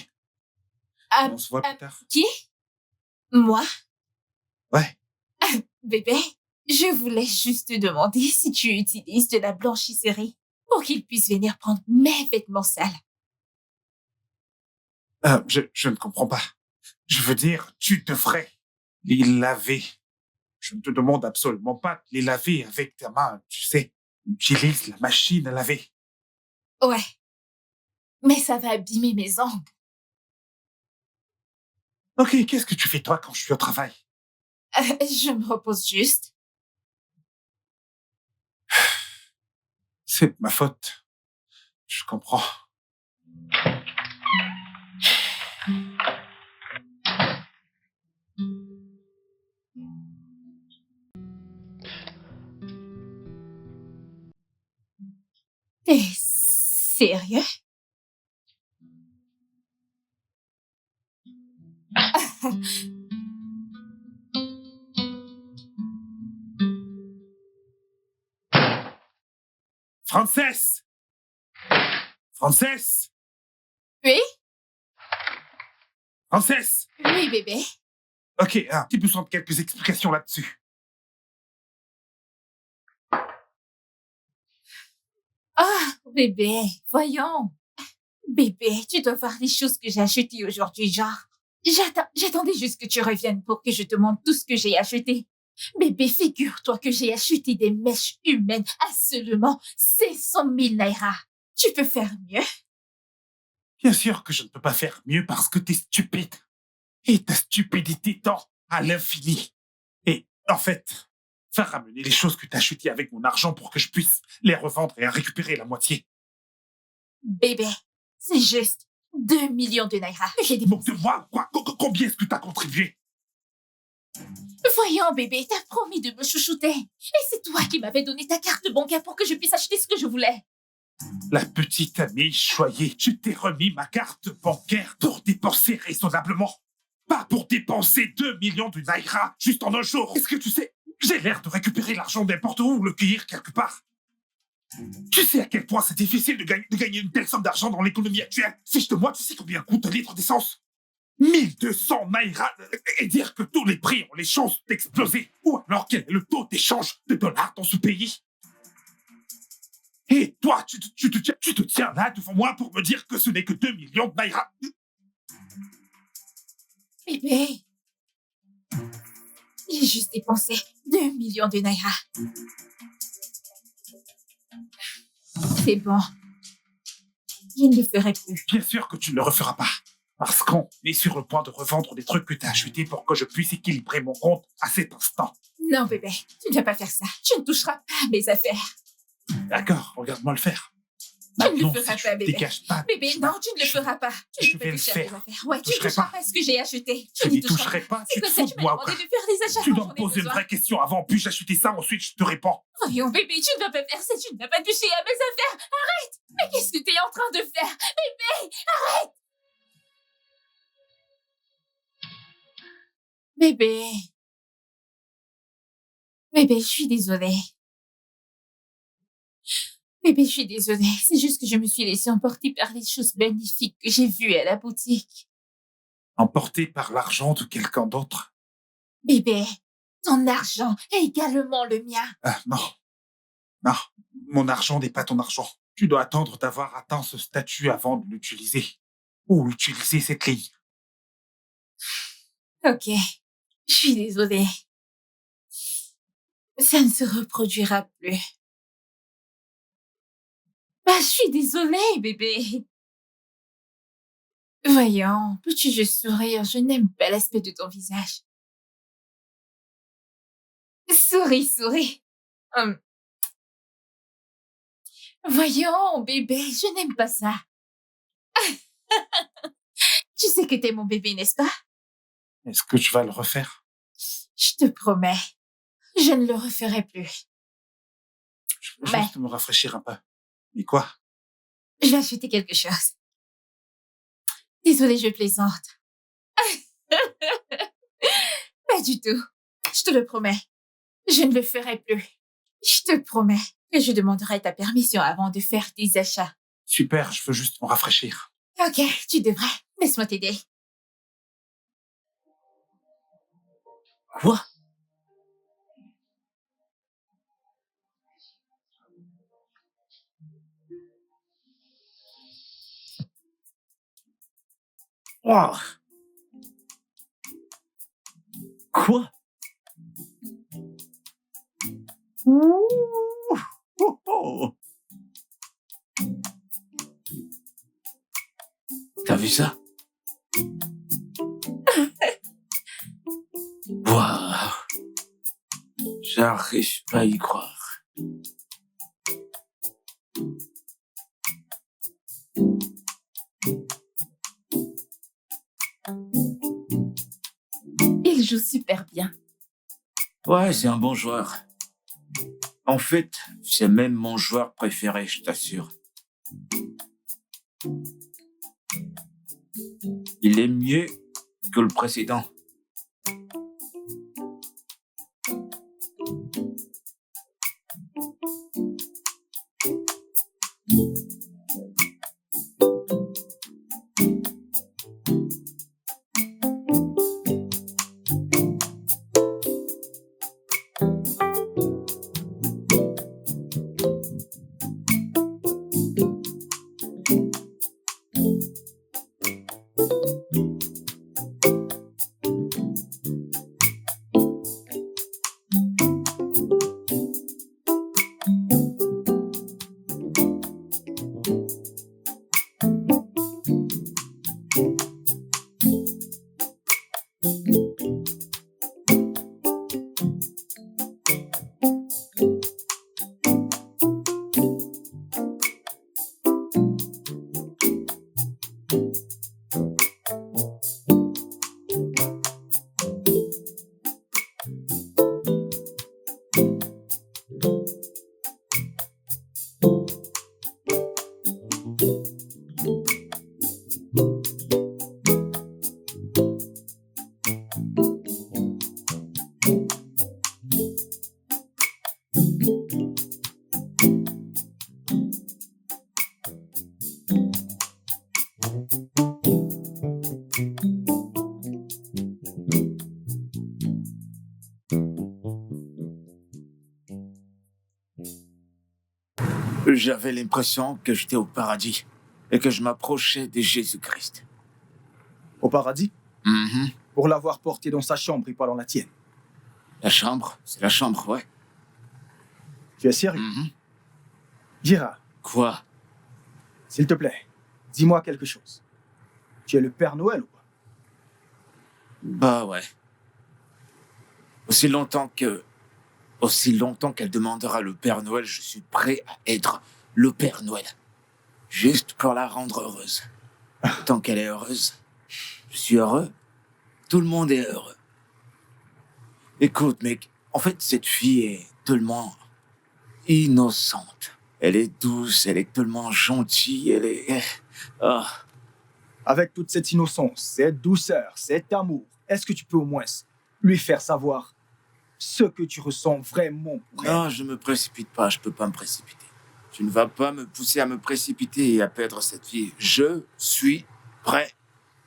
S1: Ah,
S2: On se voit plus tard.
S1: qui? Moi?
S2: Ouais.
S1: Bébé, je voulais juste te demander si tu utilises de la blanchisserie pour qu'il puisse venir prendre mes vêtements sales.
S2: Je ne comprends pas. Je veux dire, tu devrais les laver. Je ne te demande absolument pas de les laver avec ta main, tu sais. Utilise la machine à laver.
S1: Ouais. Mais ça va abîmer mes ongles.
S2: Ok, qu'est-ce que tu fais toi quand je suis au travail?
S1: Je me repose juste.
S2: C'est de ma faute. Je comprends.
S1: T'es sérieux?
S2: Frances! Frances!
S1: Oui?
S2: Frances!
S1: Oui, bébé.
S2: Ok, un petit besoin de quelques explications là-dessus.
S1: Ah, bébé, voyons. Bébé, tu dois voir les choses que j'ai achetées aujourd'hui, genre. J'attendais juste que tu reviennes pour que je te montre tout ce que j'ai acheté. Bébé, figure-toi que j'ai acheté des mèches humaines à seulement 500 000 naira. Tu peux faire mieux?
S2: Bien sûr que je ne peux pas faire mieux parce que t'es stupide. Et ta stupidité tend à l'infini. Et, en fait, faire ramener les choses que t'as achetées avec mon argent pour que je puisse les revendre et en récupérer la moitié.
S1: Bébé, c'est juste 2 millions de naira que j'ai
S2: Donc
S1: dépensé.
S2: de moi, quoi, combien est-ce que t'as contribué?
S1: Voyons, bébé, t'as promis de me chouchouter. Et c'est toi qui m'avais donné ta carte bancaire pour que je puisse acheter ce que je voulais.
S2: La petite amie choyée, je t'ai remis ma carte bancaire pour dépenser raisonnablement. Pas pour dépenser 2 millions de naira juste en un jour. Est-ce que tu sais, j'ai l'air de récupérer l'argent n'importe où ou le cueillir quelque part. Tu sais à quel point c'est difficile de gagner une telle somme d'argent dans l'économie actuelle. Fiche de moi, tu sais combien coûte un litre d'essence? 1200 naira et dire que tous les prix ont les chances d'exploser. Ou alors quel est le taux d'échange de dollars dans ce pays? Et toi, tu te tiens là devant moi pour me dire que ce n'est que 2 millions de naira.
S1: Bébé, j'ai juste dépensé 2 millions de naira. C'est bon. Je ne le ferai plus.
S2: Bien sûr que tu ne le referas pas. Parce qu'on est sur le point de revendre des trucs que tu as achetés pour que je puisse équilibrer mon compte à cet instant.
S1: Non, bébé, tu ne vas pas faire ça. Tu ne toucheras pas à mes affaires.
S2: D'accord, regarde-moi le faire.
S1: Tu ne le
S2: Maintenant,
S1: feras
S2: si
S1: pas,
S2: tu ne
S1: bébé.
S2: dégages pas...
S1: Bébé, non, tu ne le feras pas. Tu
S2: Je
S1: ne
S2: vais
S1: peux
S2: le
S1: toucher à mes
S2: faire.
S1: affaires. Ouais, tu ne
S2: toucherai
S1: toucheras
S2: pas.
S1: pas à ce que j'ai acheté.
S2: Je
S1: n'y
S2: n'y toucherai pas.
S1: C'est
S2: Tu te
S1: quoi ça,
S2: fous
S1: tu
S2: de
S1: m'as
S2: moi ou
S1: demandé
S2: quoi?
S1: de faire des achats
S2: Tu
S1: quand
S2: dois
S1: j'en
S2: me
S1: ai
S2: poser une
S1: besoin.
S2: vraie question avant, puis j'acheter ça, ensuite je te réponds.
S1: Voyons, bébé, tu ne vas pas faire ça. Tu ne vas pas toucher à mes affaires. Arrête. Mais qu'est-ce que tu es en train de faire? Bébé, arrête. Bébé. Bébé, je suis désolée. Bébé, je suis désolée. C'est juste que je me suis laissée emporter par les choses magnifiques que j'ai vues à la boutique.
S2: Emporté par l'argent de quelqu'un d'autre?
S1: Bébé, ton argent est également le mien.
S2: Ah, non. Non, mon argent n'est pas ton argent. Tu dois attendre d'avoir atteint ce statut avant de l'utiliser. Ou utiliser cette clé.
S1: Ok, je suis désolée. Ça ne se reproduira plus. Bah, je suis désolée, bébé. Voyons, peux-tu juste sourire? Je n'aime pas l'aspect de ton visage. Souris, souris. Voyons, bébé, je n'aime pas ça. Tu sais que t'es mon bébé, n'est-ce pas?
S2: Est-ce que tu vas le refaire?
S1: Je te promets, je ne le referai plus.
S2: Je veux juste me rafraîchir un peu. Et quoi?
S1: Je vais acheter quelque chose. Désolée, je plaisante. Pas du tout. Je te le promets. Je ne le ferai plus. Je te promets que je demanderai ta permission avant de faire des achats.
S2: Super, je veux juste me rafraîchir.
S1: Ok, tu devrais. Laisse-moi t'aider.
S3: Quoi? Wow. Quoi? Ouh. Oh, oh. T'as vu ça? Waouh. J'arrive pas à y croire.
S1: Il joue super bien.
S3: Ouais, c'est un bon joueur. En fait, c'est même mon joueur préféré, je t'assure. Il est mieux que le précédent. J'avais l'impression que j'étais au paradis et que je m'approchais de Jésus-Christ.
S7: Au paradis?
S3: Mhm.
S7: Pour l'avoir porté dans sa chambre et pas dans la tienne.
S3: La chambre, c'est la chambre, ouais.
S7: Tu es sérieux?
S3: Mhm.
S7: Gérard,
S3: Quoi?
S7: s'il te plaît, Dis-moi quelque chose. Tu es le Père Noël ou pas?
S3: Bah ouais. Aussi longtemps qu'elle demandera le Père Noël, je suis prêt à être le Père Noël. Juste pour la rendre heureuse. Tant qu'elle est heureuse, je suis heureux. Tout le monde est heureux. Écoute, mec, en fait, cette fille est tellement innocente. Elle est douce, elle est tellement gentille, elle est... Ah,
S7: Avec toute cette innocence, cette douceur, cet amour, est-ce que tu peux au moins lui faire savoir ce que tu ressens vraiment pour elle?
S3: non, je me précipite pas, je peux pas me précipiter. Tu ne vas pas me pousser à me précipiter et à perdre cette fille. Je suis prêt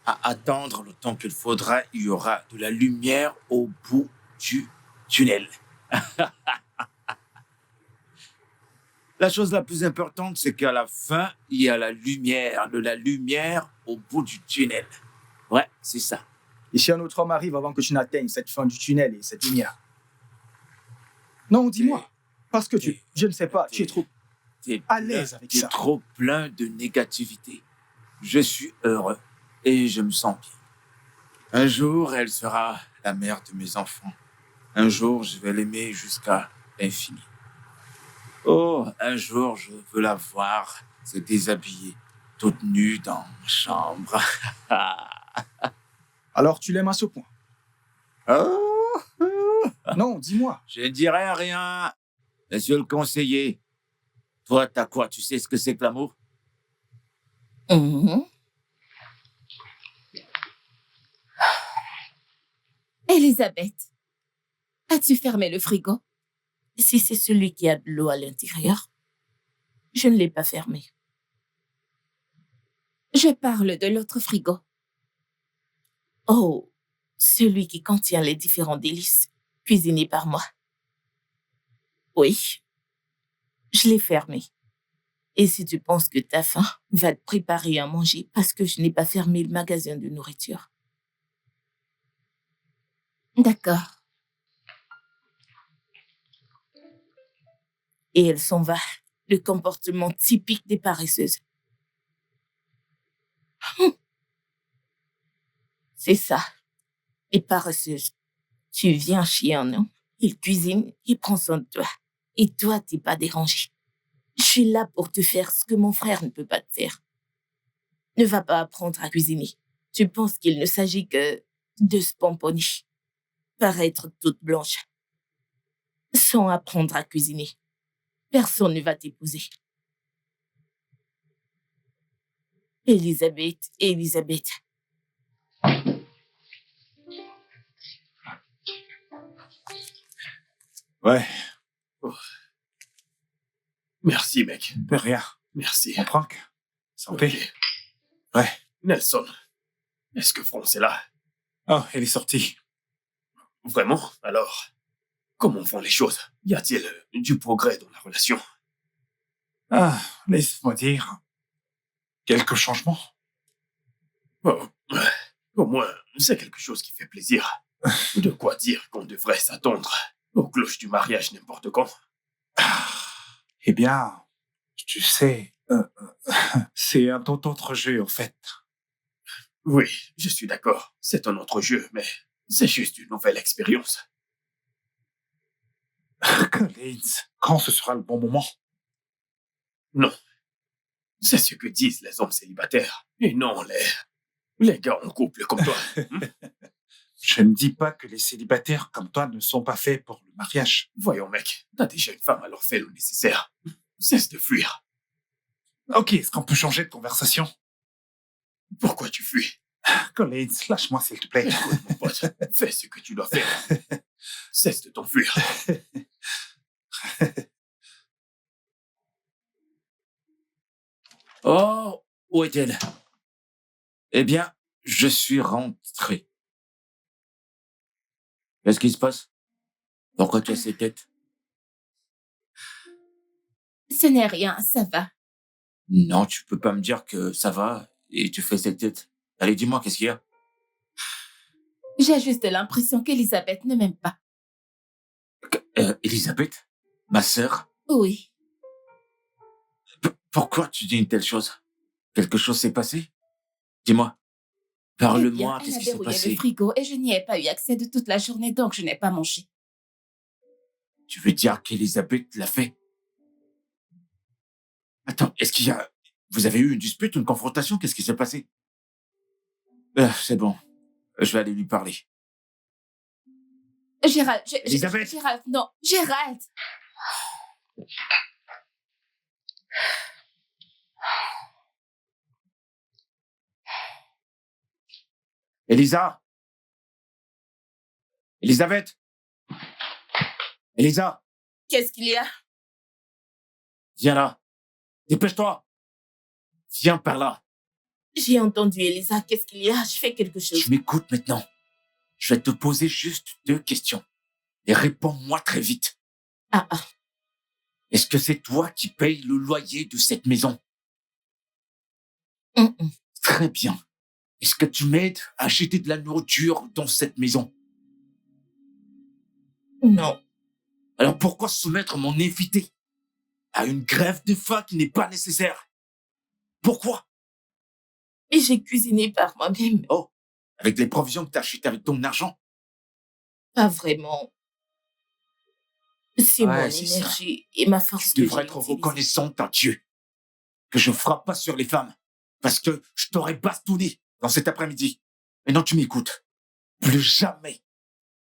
S3: à attendre le temps qu'il faudra. Il y aura de la lumière au bout du tunnel. La chose la plus importante, c'est qu'à la fin, il y a la lumière, de la lumière au bout du tunnel. Ouais, c'est ça.
S7: Et si un autre homme arrive avant que tu n'atteignes cette fin du tunnel et cette lumière? Non, dis-moi. Parce que je ne sais pas, tu es trop
S3: T'es
S7: à l'aise avec
S3: t'es
S7: ça.
S3: trop plein de négativité. Je suis heureux et je me sens bien. Un jour, elle sera la mère de mes enfants. Un jour, je vais l'aimer jusqu'à l'infini. Oh, un jour, je veux la voir se déshabiller, toute nue dans ma chambre.
S7: Alors tu l'aimes à ce point?
S3: Oh,
S7: Non, dis-moi.
S3: je ne dirai rien, monsieur le conseiller. Toi, t'as quoi? Tu sais ce que c'est que l'amour?
S6: Mhm.
S1: Elisabeth, as-tu fermé le frigo?
S6: Si c'est celui qui a de l'eau à l'intérieur, je ne l'ai pas fermé.
S1: Je parle de l'autre frigo.
S6: Oh, celui qui contient les différents délices cuisinés par moi. Oui, je l'ai fermé. Et si tu penses que ta faim va te préparer à manger parce que je n'ai pas fermé le magasin de nourriture.
S1: D'accord.
S6: Et elle s'en va, le comportement typique des paresseuses. C'est ça, les paresseuses. Tu viens chez un homme, il cuisine, il prend soin de toi. Et toi, t'es pas dérangé. Je suis là pour te faire ce que mon frère ne peut pas te faire. Ne va pas apprendre à cuisiner. Tu penses qu'il ne s'agit que de se pomponner, paraître toute blanche. Sans apprendre à cuisiner, personne ne va t'épouser. Elisabeth, Elisabeth.
S2: Ouais,
S4: Merci, mec.
S2: de rien.
S4: Merci.
S2: Mon prank. Santé.
S4: Ok.
S2: Ouais.
S4: Nelson, est-ce que France est là?
S2: Oh, elle est sortie.
S4: Vraiment? Alors, comment vont les choses? Y a-t-il du progrès dans la relation?
S2: Ah, laisse-moi dire. Quelques changements.
S4: Oh, au moins, c'est quelque chose qui fait plaisir. De quoi dire qu'on devrait s'attendre aux cloches du mariage n'importe quand.
S2: Eh bien, tu sais, c'est un tout autre jeu, en fait.
S4: Oui, je suis d'accord. C'est un autre jeu, mais c'est juste une nouvelle expérience.
S2: Collins, quand ce sera le bon moment?
S4: Non. C'est ce que disent les hommes célibataires. Et non les gars en couple comme toi.
S2: Je ne dis pas que les célibataires comme toi ne sont pas faits pour le mariage.
S4: Voyons, mec, t'as déjà une femme, alors fais le nécessaire. Cesse de fuir.
S2: Ok, est-ce qu'on peut changer de conversation?
S4: Pourquoi tu fuis?
S2: Collins, lâche-moi s'il te plaît.
S4: Écoute, mon pote, fais ce que tu dois faire. Cesse de t'enfuir.
S3: Oh, où est-elle? Eh bien, je suis rentré. Qu'est-ce qui se passe? Pourquoi tu as cette tête?
S1: Ce n'est rien, ça va.
S3: Non, tu peux pas me dire que ça va et tu fais cette tête. Allez, dis-moi, qu'est-ce qu'il y a?
S1: J'ai juste l'impression qu'Elisabeth ne m'aime pas.
S3: Elisabeth? Ma sœur?
S1: Oui.
S3: Pourquoi tu dis une telle chose? Quelque chose s'est passé? Dis-moi.
S1: Eh bien,
S3: Parle-moi,
S1: elle
S3: qu'est-ce
S1: a
S3: qui s'est
S1: verrouillé le
S3: passé?
S1: frigo et je n'y ai pas eu accès de toute la journée, donc je n'ai pas mangé.
S3: Tu veux dire qu'Elisabeth l'a fait? Attends, est-ce qu'il y a... Vous avez eu une dispute, une confrontation? Qu'est-ce qui s'est passé? C'est bon. Je vais aller lui parler.
S1: Gérald,
S3: Elisabeth!
S1: Gérald, non, Gérald!
S3: Elisa! Elisabeth! Elisa!
S6: Qu'est-ce qu'il y a?
S3: Viens là. Dépêche-toi. Viens par là.
S6: J'ai entendu, Elisa. Qu'est-ce qu'il y a? Je fais quelque chose.
S3: Tu m'écoutes maintenant. Je vais te poser juste 2 questions. Et réponds-moi très vite.
S6: Ah.
S3: Est-ce que c'est toi qui payes le loyer de cette maison? Très bien. Est-ce que tu m'aides à acheter de la nourriture dans cette maison?
S6: Non.
S3: Alors pourquoi soumettre mon invité à une grève de faim qui n'est pas nécessaire? Pourquoi?
S6: Mais j'ai cuisiné par moi-même.
S3: Oh, avec les provisions que tu as achetées avec ton argent?
S6: Pas vraiment. C'est
S3: Ouais,
S6: mon
S3: c'est ça.
S6: énergie et ma force
S3: Tu
S6: que
S3: devrais
S6: j'ai
S3: être
S6: utilisée.
S3: reconnaissante à Dieu que je frappe pas sur les femmes parce que je t'aurais bastonné dans cet après-midi. Mais non, tu m'écoutes. Plus jamais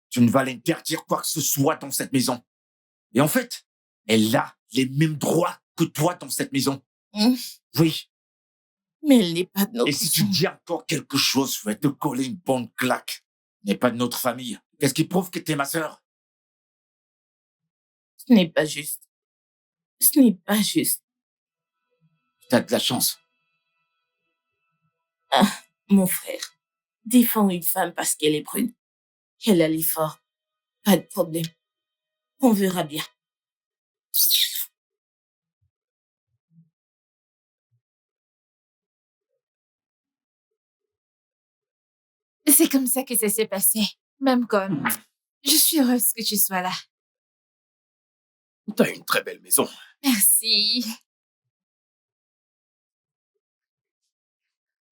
S3: tu ne vas l'interdire quoi que ce soit dans cette maison. Et en fait, elle a les mêmes droits que toi dans cette maison. Oui.
S6: Mais elle n'est pas de notre
S3: Et si tu
S6: sang.
S3: dis encore quelque chose, je vais te coller une bonne claque. Elle n'est pas de notre famille. Qu'est-ce qui prouve que t'es ma sœur?
S6: Ce n'est pas juste. Ce n'est pas juste.
S3: T'as de la chance.
S6: Mon frère défend une femme parce qu'elle est brune. Elle a l'effort. Pas de problème. On verra bien.
S1: C'est comme ça que ça s'est passé. Même comme... Je suis heureuse que tu sois là.
S4: T'as une très belle maison.
S1: Merci.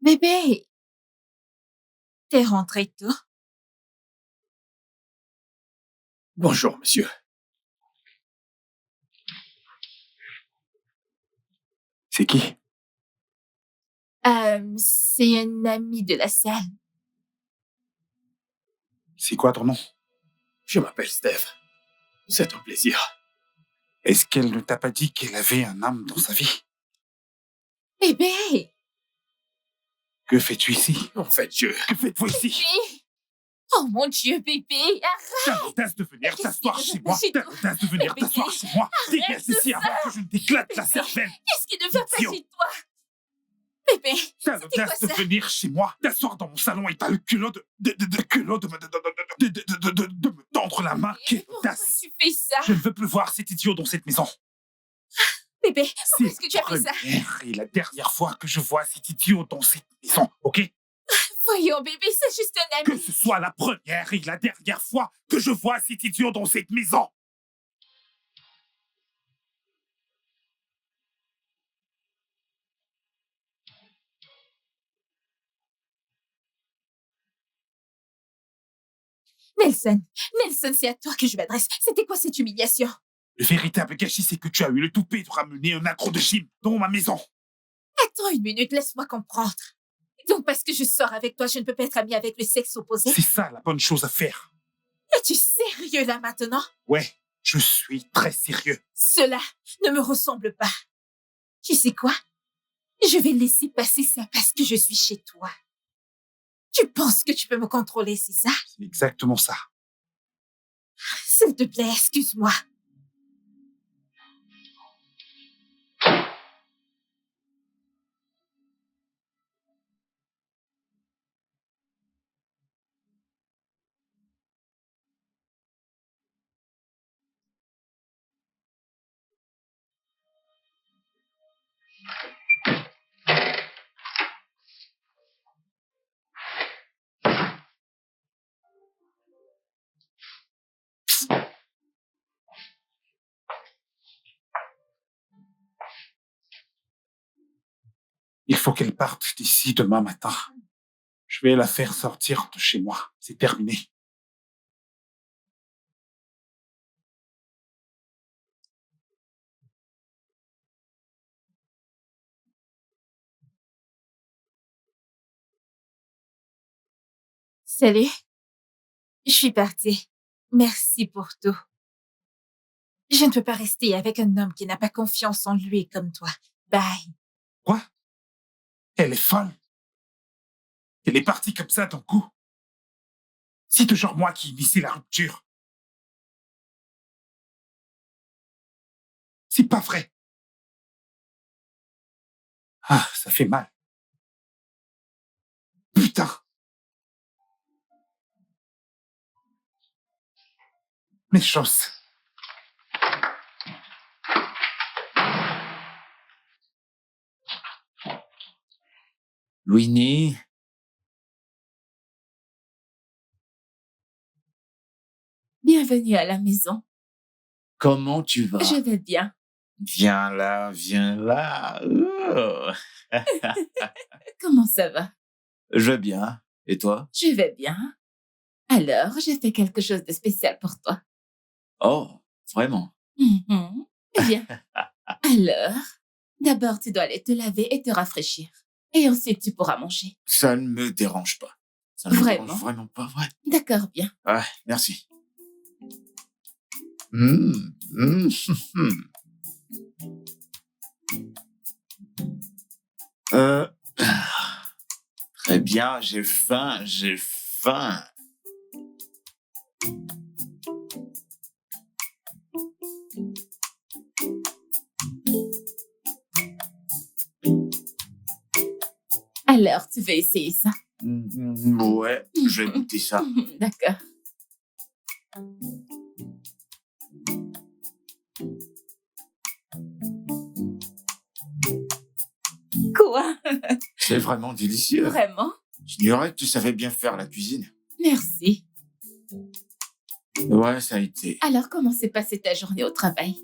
S1: Bébé, t'es rentré tôt?
S4: Bonjour, monsieur.
S2: C'est qui?
S1: C'est un ami de la salle.
S2: C'est quoi ton nom?
S4: Je m'appelle Steve. C'est un plaisir.
S2: Est-ce qu'elle ne t'a pas dit qu'elle avait un âme dans sa vie?
S1: Bébé!
S2: Que fais-tu ici?
S4: En fait,
S2: Que faites-vous ici?
S1: Bébé! Oh mon Dieu, bébé! Arrête!
S2: T'as l'audace de venir t'asseoir chez moi?
S1: Chez
S2: T'as
S1: toi.
S2: l'audace de venir
S1: Bébé,
S2: t'asseoir chez moi? Dégage
S1: tout
S2: ici
S1: ça.
S2: avant que je ne t'éclate la
S1: Bébé.
S2: cervelle!
S1: Qu'est-ce qui ne va pas
S2: Idiot.
S1: chez toi? Bébé!
S2: T'as
S1: C'était quoi
S2: l'audace de
S1: ça?
S2: venir chez moi, t'asseoir dans mon salon et t'as le culot de me tendre la main. Quelle
S1: Pourquoi
S2: audace!
S1: tu fais ça?
S2: Je ne veux plus voir cet idiot dans cette maison.
S1: Bébé, pourquoi est-ce
S2: C'est
S1: que tu as fait ça?
S2: la première et la dernière fois que je vois cet idiot dans cette maison, ok?
S1: Voyons, bébé, c'est juste un
S2: Que
S1: ami.
S2: ce soit la première et la dernière fois que je vois cet idiot dans cette maison.
S1: Nelson, c'est à toi que je m'adresse. C'était quoi cette humiliation?
S2: Le véritable gâchis, c'est que tu as eu le toupet de ramener un accro de gym dans ma maison.
S1: Attends une minute, laisse-moi comprendre. Donc, parce que je sors avec toi, je ne peux pas être amie avec le sexe opposé?
S2: C'est ça la bonne chose à faire.
S1: Es-tu sérieux là maintenant?
S2: Ouais, je suis très sérieux.
S1: Cela ne me ressemble pas. Tu sais quoi? Je vais laisser passer ça parce que je suis chez toi. Tu penses que tu peux me contrôler, c'est ça?
S2: C'est exactement ça.
S1: S'il te plaît, excuse-moi.
S2: Il faut qu'elle parte d'ici demain matin. Je vais la faire sortir de chez moi. C'est terminé.
S1: Salut. Je suis partie. Merci pour tout. Je ne peux pas rester avec un homme qui n'a pas confiance en lui comme toi. Bye.
S2: Quoi? Elle est folle. Elle est partie comme ça d'un coup. C'est toujours moi qui initie la rupture. C'est pas vrai. Ah, ça fait mal. Putain. Mes choses.
S3: Winnie,
S1: Bienvenue à la maison.
S3: comment tu vas?
S1: Je vais bien.
S3: Viens là, viens là. Oh.
S1: Comment ça va?
S3: Je vais bien. Et toi?
S1: Je vais bien. Alors, j'ai fait quelque chose de spécial pour toi.
S3: Oh, vraiment?
S1: Mhm. Viens. Alors, d'abord, tu dois aller te laver et te rafraîchir. Et ensuite, tu pourras manger.
S3: Ça ne me dérange pas. Ça ne me
S1: Vraiment?
S3: dérange vraiment pas, ouais.
S1: D'accord, bien.
S3: Ouais, merci. Hum, hum, hum. Euh, Très bien, j'ai faim, j'ai faim.
S1: Alors, tu veux essayer ça?
S3: Ouais, je vais goûter ça.
S1: D'accord. Quoi?
S3: C'est vraiment délicieux.
S1: Vraiment?
S3: J'ignorais que tu savais bien faire la cuisine.
S1: Merci.
S3: Ouais, ça a été.
S1: Alors, comment s'est passée ta journée au travail?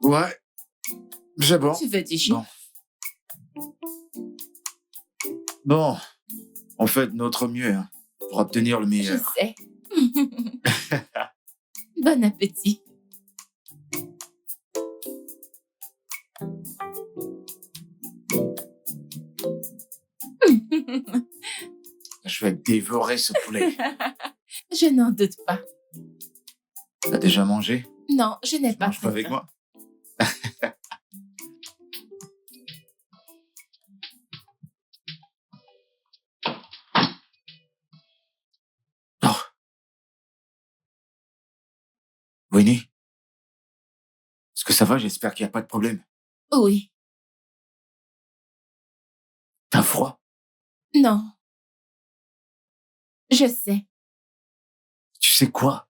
S3: Ouais, c'est bon.
S1: Tu veux du jus?
S3: Bon. Bon, on fait de notre mieux hein, pour obtenir le
S1: Je
S3: meilleur.
S1: sais. Bon appétit.
S3: Je vais dévorer ce poulet.
S1: Je n'en doute pas.
S3: T'as déjà mangé?
S1: Non, je n'ai
S3: Tu
S1: pas
S3: manges pas
S1: très
S3: avec
S1: faim.
S3: moi? Oh. Winnie, est-ce que ça va? J'espère qu'il n'y a pas de problème.
S1: Oui.
S3: T'as froid?
S1: Non. Je sais.
S3: Tu sais quoi?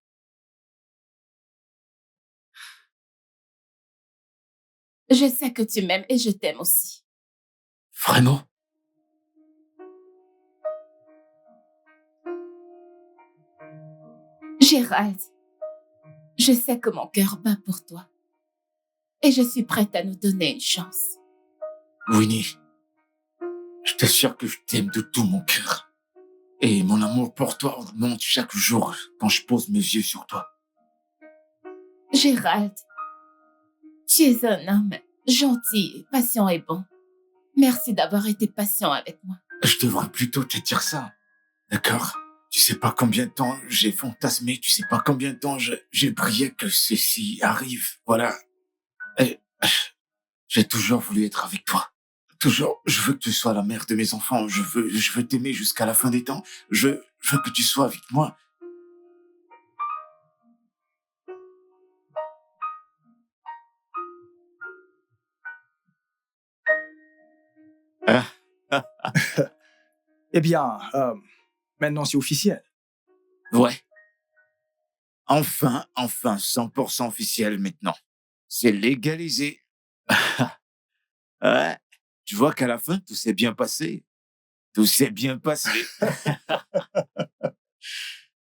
S1: Je sais que tu m'aimes et je t'aime aussi.
S3: Vraiment?
S1: Gérald, je sais que mon cœur bat pour toi. Et je suis prête à nous donner une chance.
S3: Winnie, je t'assure que je t'aime de tout mon cœur. Et mon amour pour toi augmente chaque jour quand je pose mes yeux sur toi.
S1: Gérald, tu es un homme gentil, patient et bon. Merci d'avoir été patient avec moi.
S3: Je devrais plutôt te dire ça. D'accord? Tu sais pas combien de temps j'ai fantasmé, tu sais pas combien de temps j'ai prié que ceci arrive. Voilà. Et, j'ai toujours voulu être avec toi. Toujours. Je veux que tu sois la mère de mes enfants. Je veux t'aimer jusqu'à la fin des temps. Je veux que tu sois avec moi. Hein?
S7: Eh bien, maintenant c'est officiel.
S3: Ouais. Enfin, 100% officiel maintenant. C'est légalisé. Ouais. Tu vois qu'à la fin, tout s'est bien passé. Tout s'est bien passé.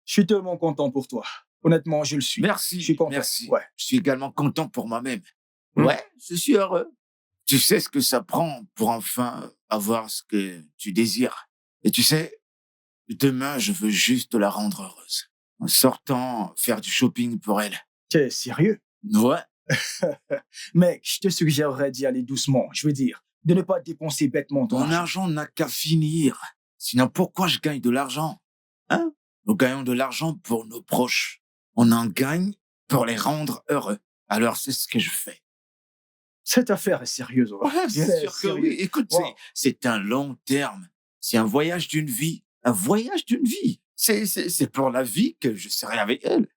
S7: Je suis tellement content pour toi. Honnêtement, je le suis.
S3: Merci.
S7: Je suis content.
S3: Merci.
S7: Ouais.
S3: Je suis également content pour moi-même.
S7: Hmm.
S3: Ouais, je suis heureux. Tu sais ce que ça prend pour enfin avoir ce que tu désires. Et tu sais, demain, je veux juste la rendre heureuse. En sortant, faire du shopping pour elle.
S7: T'es sérieux?
S3: Ouais,
S7: Mec, je te suggérerais d'y aller doucement. Je veux dire, de ne pas dépenser bêtement ton
S3: mon
S7: argent.
S3: argent n'a qu'à finir. Sinon, pourquoi je gagne de l'argent? Hein? Nous gagnons de l'argent pour nos proches. On en gagne pour les rendre heureux. Alors, c'est ce que je fais.
S7: Cette affaire est sérieuse. Omar.
S3: Ouais, bien
S7: C'est
S3: sûr que
S7: sérieux.
S3: oui. Écoute,
S7: Wow.
S3: c'est un long terme. C'est un voyage d'une vie. Un voyage d'une vie. C'est pour la vie que je serai avec elle.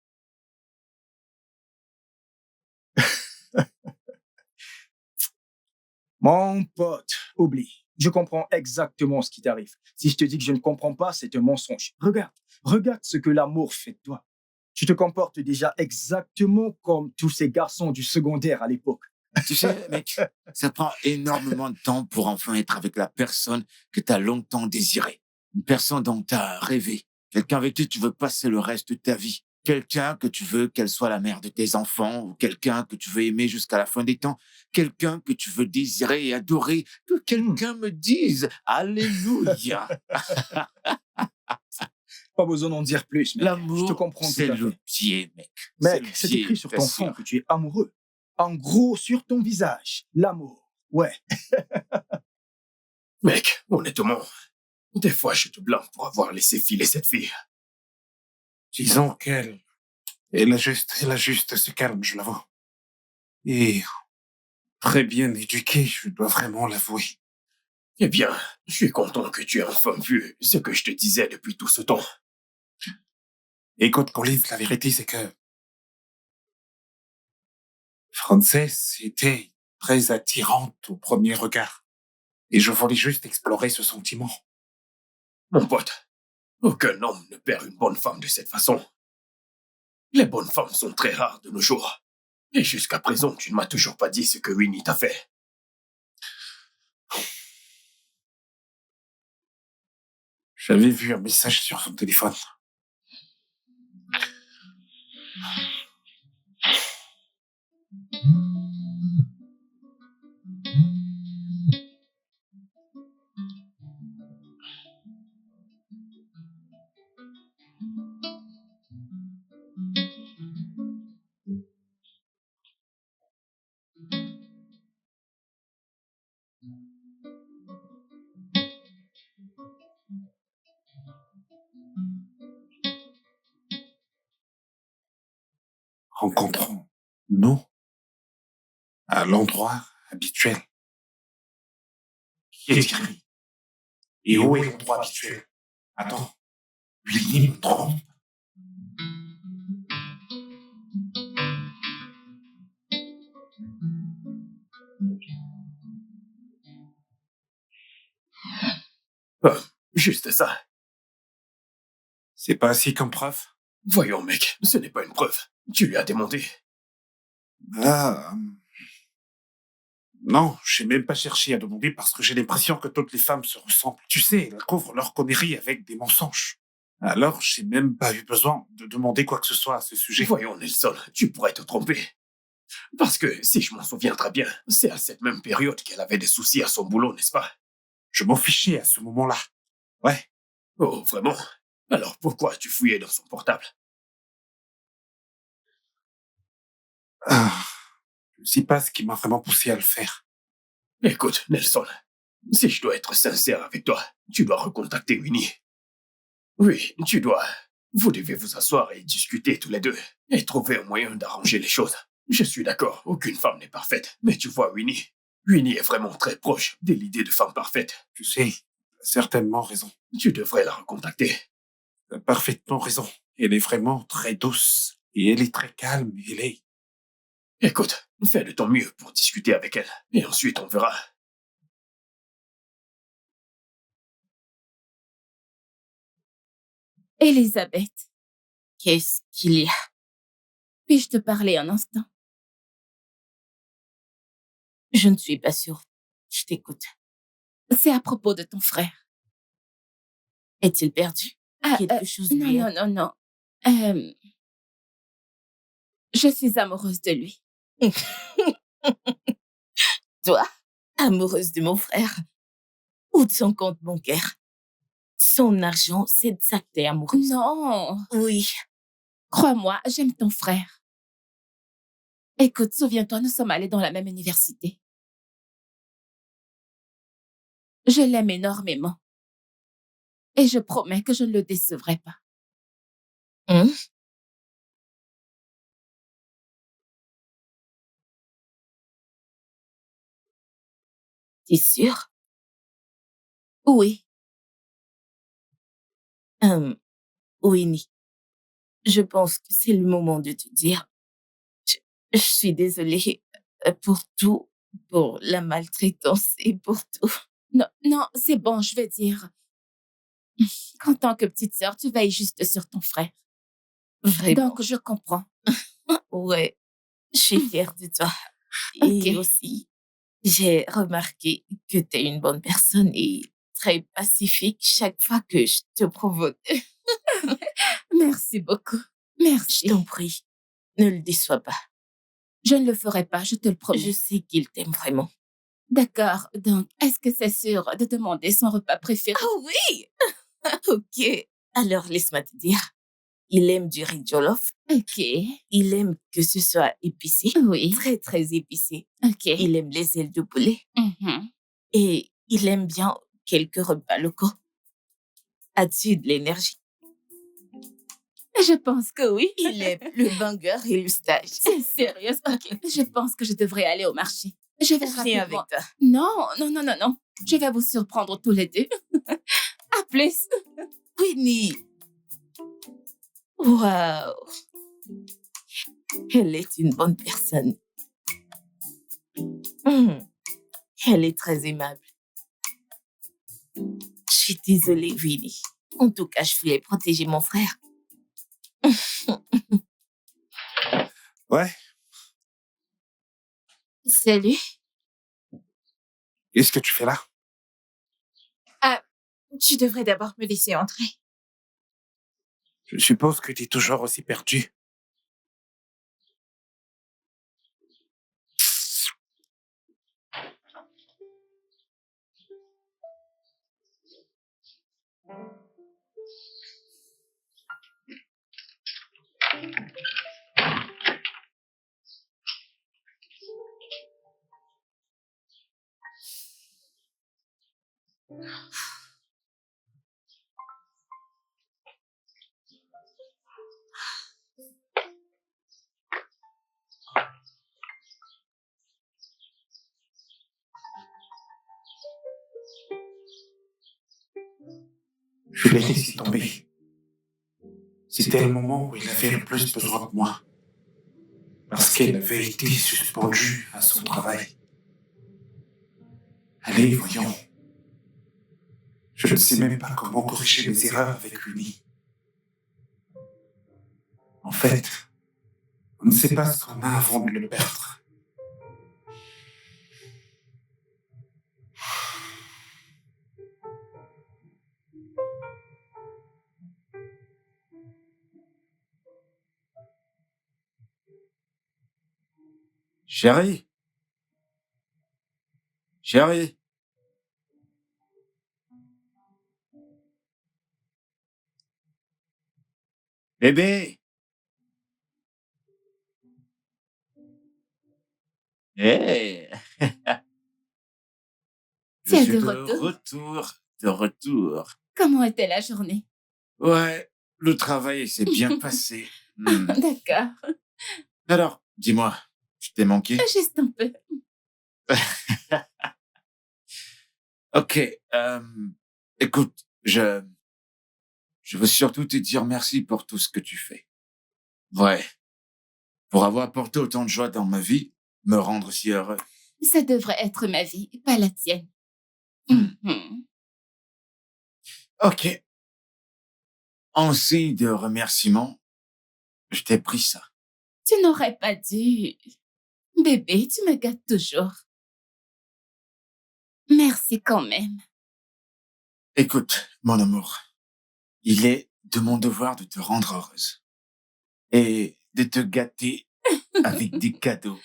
S7: Mon pote, oublie. Je comprends exactement ce qui t'arrive. Si je te dis que je ne comprends pas, c'est un mensonge. Regarde ce que l'amour fait de toi. Tu te comportes déjà exactement comme tous ces garçons du secondaire à l'époque.
S3: Tu sais, mec, ça prend énormément de temps pour enfin être avec la personne que tu as longtemps désirée. Une personne dont tu as rêvé. Quelqu'un avec qui tu veux passer le reste de ta vie. Quelqu'un que tu veux qu'elle soit la mère de tes enfants, ou quelqu'un que tu veux aimer jusqu'à la fin des temps. Quelqu'un que tu veux désirer et adorer. Que quelqu'un me dise « Alléluia ».
S7: Pas besoin d'en dire plus, mec. Je te
S3: L'amour,
S7: comprends
S3: c'est
S7: tout à
S3: le
S7: fait.
S3: pied, mec.
S7: Mec,
S3: le
S7: c'est
S3: pied,
S7: écrit sur
S3: bien
S7: ton
S3: sûr.
S7: front que tu es amoureux. En gros, sur ton visage, l'amour. Ouais.
S4: Mec, honnêtement, des fois, je te blâme pour avoir laissé filer cette fille.
S2: Disons elle a juste ce calme, je l'avoue. Et très bien éduquée, je dois vraiment l'avouer.
S4: Eh bien, je suis content que tu aies enfin vu ce que je te disais depuis tout ce temps.
S2: Écoute, Collins, la vérité, c'est que Frances était très attirante au premier regard. Et je voulais juste explorer ce sentiment.
S4: Mon pote, aucun homme ne perd une bonne femme de cette façon. Les bonnes femmes sont très rares de nos jours. Et jusqu'à présent, tu ne m'as toujours pas dit ce que Winnie t'a fait.
S2: J'avais vu un message sur son téléphone. Rencontrons-nous à l'endroit habituel. Qui écrit? Et où est l'endroit habituel? Attends, Winnie me trompe.
S4: Juste ça.
S2: C'est pas assez comme preuve?
S4: Voyons, mec, ce n'est pas une preuve. Tu lui as demandé.
S2: Non, j'ai même pas cherché à demander parce que j'ai l'impression que toutes les femmes se ressemblent. Tu sais, elles couvrent leur connerie avec des mensonges. Alors, j'ai même pas eu besoin de demander quoi que ce soit à ce sujet.
S4: Voyons, Nelson, tu pourrais te tromper. Parce que, si je m'en souviens très bien, c'est à cette même période qu'elle avait des soucis à son boulot, n'est-ce pas?
S2: Je m'en fichais à ce moment-là. Ouais,
S4: Oh, vraiment? Alors pourquoi tu fouillais dans son portable?
S2: je sais pas ce qui m'a vraiment poussé à le faire.
S4: Écoute, Nelson, si je dois être sincère avec toi, tu dois recontacter Winnie. Oui, tu dois. Vous devez vous asseoir et discuter tous les deux et trouver un moyen d'arranger les choses. Je suis d'accord, aucune femme n'est parfaite, mais tu vois Winnie. Winnie est vraiment très proche de l'idée de femme parfaite.
S2: Tu sais, t'as certainement raison.
S4: Tu devrais la recontacter.
S2: T'as parfaitement raison. Elle est vraiment très douce. Et elle est très calme. Elle est...
S4: Écoute, fais de ton mieux pour discuter avec elle, et ensuite on verra.
S1: Elisabeth,
S6: Qu'est-ce qu'il y a?
S1: puis-je te parler un instant?
S6: Je ne suis pas sûre. Je t'écoute.
S1: C'est à propos de ton frère.
S6: Est-il perdu? Quelque chose lui
S1: Non,
S6: a-
S1: non, non, non. Je suis amoureuse de lui.
S6: Toi, amoureuse de mon frère. ou de son compte bancaire. Son argent, c'est de ça que t'es amoureuse.
S1: Non,
S6: Oui.
S1: crois-moi, j'aime ton frère. Écoute, souviens-toi, nous sommes allés dans la même université. Je l'aime énormément. Et je promets que je ne le décevrai pas.
S6: Hein? T'es sûre?
S1: Oui,
S6: Winnie, je pense que c'est le moment de te dire. Je suis désolée pour tout, pour la maltraitance et pour tout.
S1: non, non, c'est bon, je veux dire. Qu'en tant que petite sœur, tu veilles juste sur ton frère.
S6: Vraiment.
S1: Donc, je comprends.
S6: Ouais, je suis fière de toi. Et
S1: Ok.
S6: aussi, j'ai remarqué que tu es une bonne personne et très pacifique chaque fois que je te provoque.
S1: Merci beaucoup.
S6: Je
S1: Merci.
S6: t'en prie, ne le déçois pas.
S1: Je ne le ferai pas, je te le promets.
S6: Je sais qu'il t'aime vraiment.
S1: D'accord, donc, est-ce que c'est sûr de demander son repas préféré?
S6: Oh oui! Ok. Alors, laisse-moi te dire. Il aime du riz jollof.
S1: Ok,
S6: Il aime que ce soit épicé.
S1: oui,
S6: Très, très épicé.
S1: ok.
S6: Il aime les ailes de poulet.
S1: Mhm.
S6: Et il aime bien quelques repas locaux. As-tu de l'énergie?
S1: Je pense que oui.
S6: Il aime le banger et le stage.
S1: C'est sérieux? Ok, je pense que je devrais aller au marché. Je vais
S6: Viens avec
S1: rapidement.
S6: toi.
S1: Non, non, non, non, non. Je vais vous surprendre tous les deux. À plus.
S6: Winnie. Waouh. Elle est une bonne personne. Elle est très aimable. Je suis désolée, Winnie. En tout cas, je voulais protéger mon frère.
S2: Ouais.
S1: Salut.
S2: Qu'est-ce que tu fais là?
S1: Tu devrais d'abord me laisser entrer.
S2: Je suppose que tu es toujours aussi perdu. Je l'ai laissé tomber. C'était le moment où il avait le plus besoin de moi. Parce qu'elle avait été suspendue à son travail. Allez, voyons. Je ne sais même pas comment corriger mes erreurs avec Winnie. En fait, on ne sait pas ce qu'on a avant de le perdre.
S3: Chérie. Chérie. Bébé. Hey. Je
S1: C'est
S3: suis
S1: de
S3: de
S1: retour.
S3: retour. De retour.
S1: Comment était la journée?
S3: Ouais, le travail s'est bien passé.
S1: D'accord.
S3: Alors, dis-moi, je t'ai manqué?
S1: Juste un peu.
S3: Ok, écoute, je veux surtout te dire merci pour tout ce que tu fais. Ouais, pour avoir apporté autant de joie dans ma vie, me rendre si heureux.
S1: Ça devrait être ma vie, pas la tienne.
S3: Hmm.
S1: Mhm.
S3: Ok, en signe de remerciement, je t'ai pris ça.
S1: Tu n'aurais pas dû. Bébé, tu me gâtes toujours. Merci quand même.
S3: Écoute, mon amour, il est de mon devoir de te rendre heureuse et de te gâter avec des cadeaux.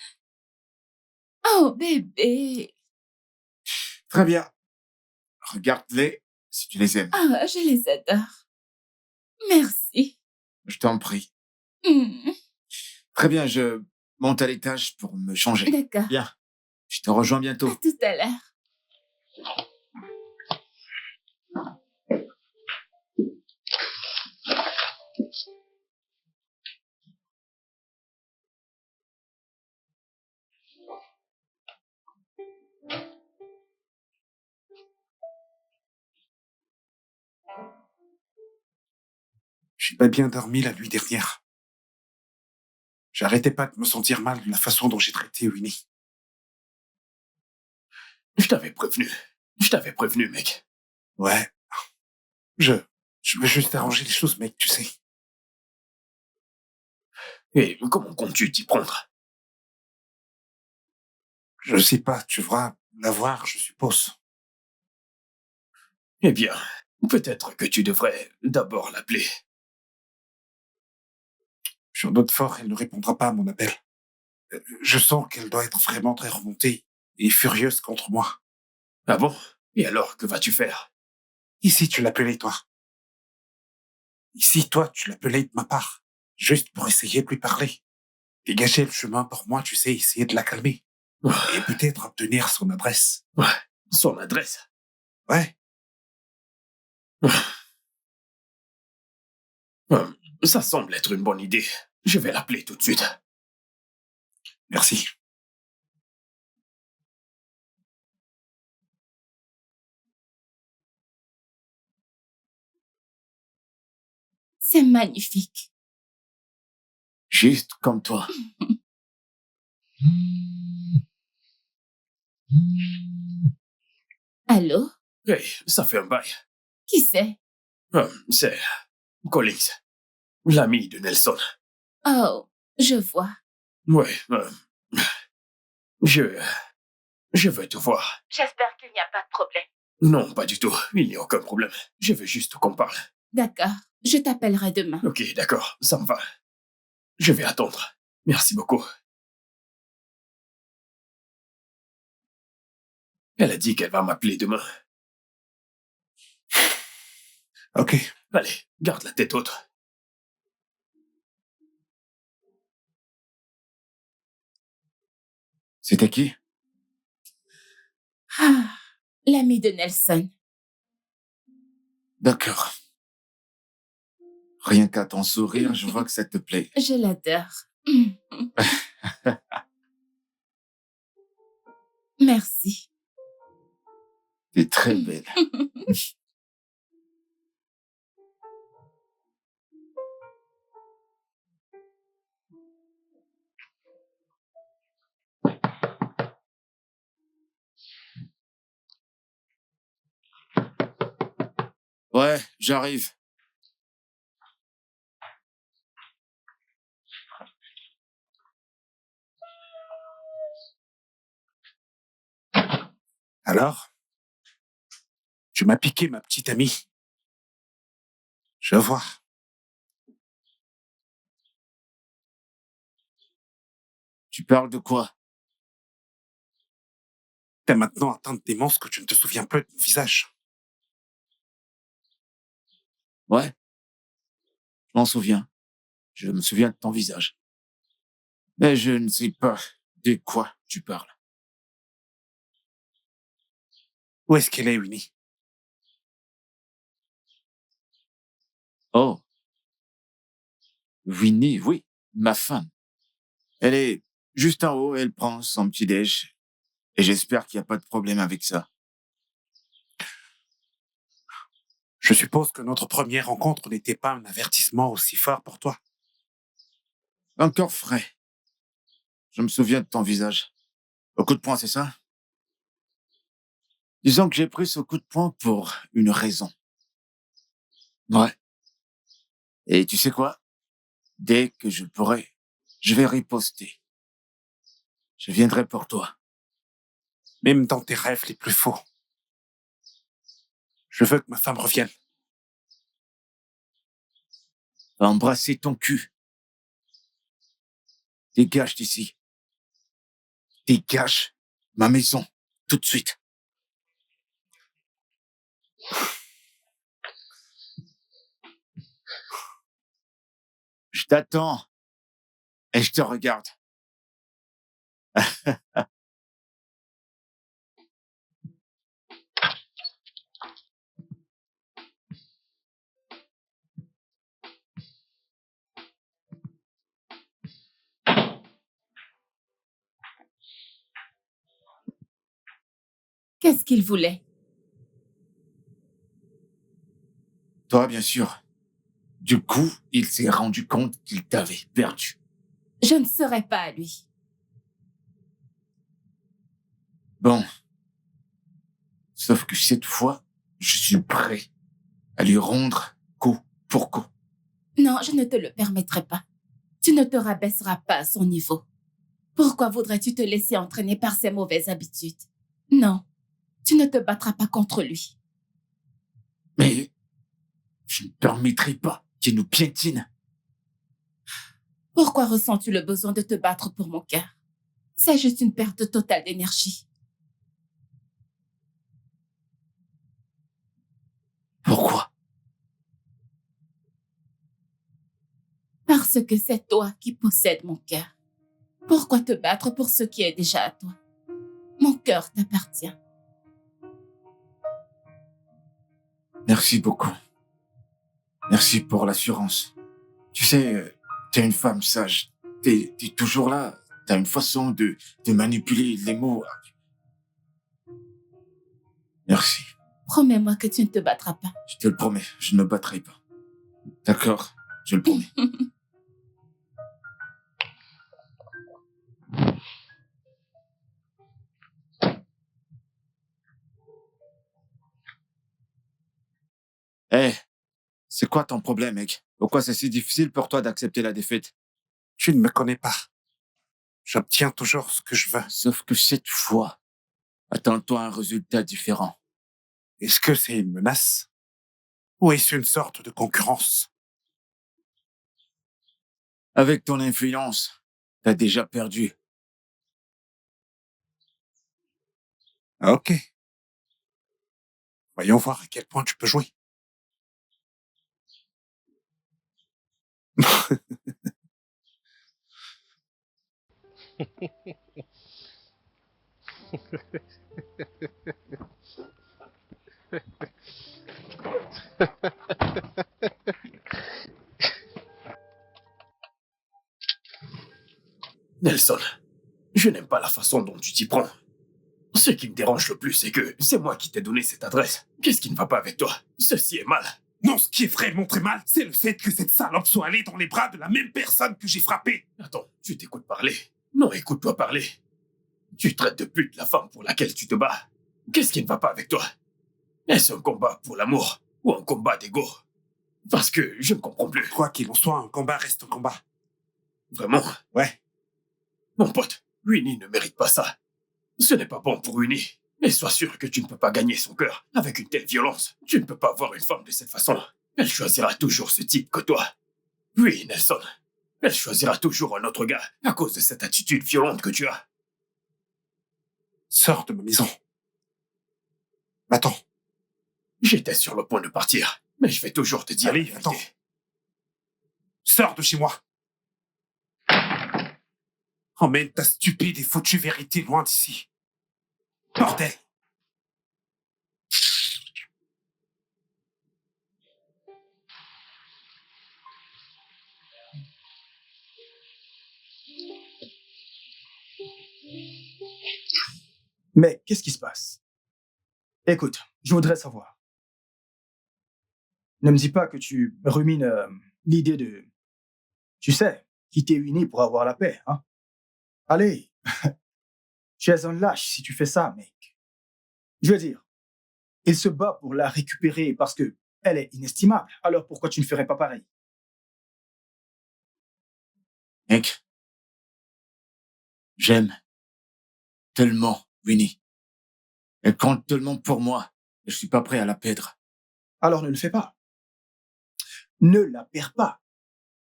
S1: Oh, bébé.
S3: Très bien. regarde-les si tu les aimes.
S1: Ah, je les adore. Merci.
S3: Je t'en prie.
S1: Hmm,
S3: Très bien, je monte à l'étage pour me changer.
S1: D'accord.
S3: Bien. Je te rejoins
S1: À
S3: bientôt.
S1: tout à l'heure.
S2: J'ai pas bien dormi la nuit dernière. J'arrêtais pas de me sentir mal de la façon dont j'ai traité Winnie.
S4: Je t'avais prévenu. Je t'avais prévenu, mec.
S2: Ouais. Je veux juste arranger les choses, mec, tu sais.
S4: Et comment comptes-tu t'y prendre?
S2: Je sais pas, tu devras la voir, je suppose.
S4: Eh bien, peut-être que tu devrais d'abord l'appeler.
S2: J'en doute fort, elle ne répondra pas à mon appel. Je sens qu'elle doit être vraiment très remontée et furieuse contre moi.
S4: Ah bon? Et alors, que vas-tu faire?
S2: Ici, tu l'appelais, toi. Ici, toi, tu l'appelais de ma part. Juste pour essayer de lui parler. Dégager le chemin pour moi, tu sais, essayer de la calmer. Et peut-être obtenir son adresse.
S4: Ouais, son adresse.
S2: Ouais.
S4: Ça semble être une bonne idée. Je vais l'appeler tout de suite.
S2: Merci.
S1: C'est magnifique.
S3: Juste comme toi.
S1: Allô?
S4: Hey, ça fait un bail.
S1: Qui c'est?
S4: C'est Collins, l'ami de Nelson.
S1: Oh, je vois.
S4: Ouais, je veux te voir.
S6: J'espère qu'il n'y a pas de problème.
S4: Non, pas du tout. Il n'y a aucun problème. Je veux juste qu'on parle.
S1: D'accord. Je t'appellerai demain.
S4: Ok, d'accord, ça me va. Je vais attendre. Merci beaucoup. Elle a dit qu'elle va m'appeler demain.
S2: Ok.
S4: Allez, garde la tête haute.
S3: C'était qui?
S1: Ah, l'ami de Nelson.
S3: D'accord. Rien qu'à ton sourire, je vois que ça te plaît.
S1: Je l'adore. Merci.
S3: T'es très belle. Ouais, j'arrive.
S2: Alors? Tu m'as piqué, ma petite amie. Je vois.
S3: Tu parles de quoi?
S2: T'es maintenant atteint de démence que tu ne te souviens plus de mon visage.
S3: Ouais, je m'en souviens. Je me souviens de ton visage. Mais je ne sais pas de quoi tu parles.
S2: Où est-ce qu'elle est, Winnie?
S3: Oh, Winnie, oui, ma femme. Elle est juste en haut, elle prend son petit-déj. Et j'espère qu'il n'y a pas de problème avec ça.
S2: Je suppose que notre première rencontre n'était pas un avertissement aussi fort pour toi.
S3: Encore frais. Je me souviens de ton visage. Au coup de poing, c'est ça? Disons que j'ai pris ce coup de poing pour une raison. Ouais. Et tu sais quoi? Dès que je pourrai, je vais riposter. Je viendrai pour toi.
S2: Même dans tes rêves les plus faux. Je veux que ma femme revienne.
S3: Va embrasser ton cul. Dégage d'ici. Dégage ma maison, tout de suite. Je t'attends et je te regarde.
S1: Qu'est-ce qu'il voulait?
S3: Toi, bien sûr. Du coup, il s'est rendu compte qu'il t'avait perdu.
S1: Je ne serai pas à lui.
S3: Bon. Sauf que cette fois, je suis prêt à lui rendre coup pour coup.
S1: Non, je ne te le permettrai pas. Tu ne te rabaisseras pas à son niveau. Pourquoi voudrais-tu te laisser entraîner par ses mauvaises habitudes? Non, tu ne te battras pas contre lui.
S3: Mais je ne permettrai pas qu'il nous piétine.
S1: Pourquoi ressens-tu le besoin de te battre pour mon cœur? C'est juste une perte totale d'énergie.
S3: Pourquoi?
S1: Parce que c'est toi qui possèdes mon cœur. Pourquoi te battre pour ce qui est déjà à toi? Mon cœur t'appartient.
S3: Merci beaucoup. Merci pour l'assurance. Tu sais, t'es une femme sage. T'es toujours là. T'as une façon de manipuler les mots. Merci.
S1: Promets-moi que tu ne te battras pas.
S3: Je te le promets, je ne me battrai pas. D'accord, je le promets. Hé, c'est quoi ton problème, mec? Pourquoi c'est si difficile pour toi d'accepter la défaite?
S2: Tu ne me connais pas. J'obtiens toujours ce que je veux.
S3: Sauf que cette fois, attends-toi un résultat différent.
S2: Est-ce que c'est une menace? Ou est-ce une sorte de concurrence?
S3: Avec ton influence, t'as déjà perdu.
S2: Ok. Voyons voir à quel point tu peux jouer.
S4: Nelson, je n'aime pas la façon dont tu t'y prends. Ce qui me dérange le plus, c'est que c'est moi qui t'ai donné cette adresse. Qu'est-ce qui ne va pas avec toi? Ceci est mal.
S2: Non, ce qui est vraiment très mal, c'est le fait que cette salope soit allée dans les bras de la même personne que j'ai frappée.
S4: Attends, tu t'écoutes parler? Non, écoute-toi parler. Tu traites de pute la femme pour laquelle tu te bats. Qu'est-ce qui ne va pas avec toi? Est-ce un combat pour l'amour ou un combat d'ego? Parce que je ne comprends plus.
S2: Quoi qu'il en soit, un combat reste un combat.
S4: Vraiment?
S2: Ouais.
S4: Mon pote, Winnie ne mérite pas ça. Ce n'est pas bon pour Winnie. Et sois sûr que tu ne peux pas gagner son cœur avec une telle violence. Tu ne peux pas voir une femme de cette façon. Elle choisira toujours ce type que toi. Oui, Nelson. Elle choisira toujours un autre gars à cause de cette attitude violente que tu as.
S2: Sors de ma maison. Va-t'en.
S4: J'étais sur le point de partir, mais je vais toujours te dire.
S2: Allez,
S4: la vérité.
S2: va-t'en. Sors de chez moi. Emmène ta stupide et foutue vérité loin d'ici. Bordel.
S7: Mais qu'est-ce qui se passe? Écoute, je voudrais savoir. Ne me dis pas que tu rumines l'idée de, tu sais, quitter Winnie pour avoir la paix, hein? Allez, tu es un lâche si tu fais ça, mec. Je veux dire, il se bat pour la récupérer parce que elle est inestimable. Alors pourquoi tu ne ferais pas pareil?
S3: Mec, j'aime tellement Winnie. Elle compte tellement pour moi et je suis pas prêt à la perdre.
S7: Alors ne le fais pas. Ne la perds pas.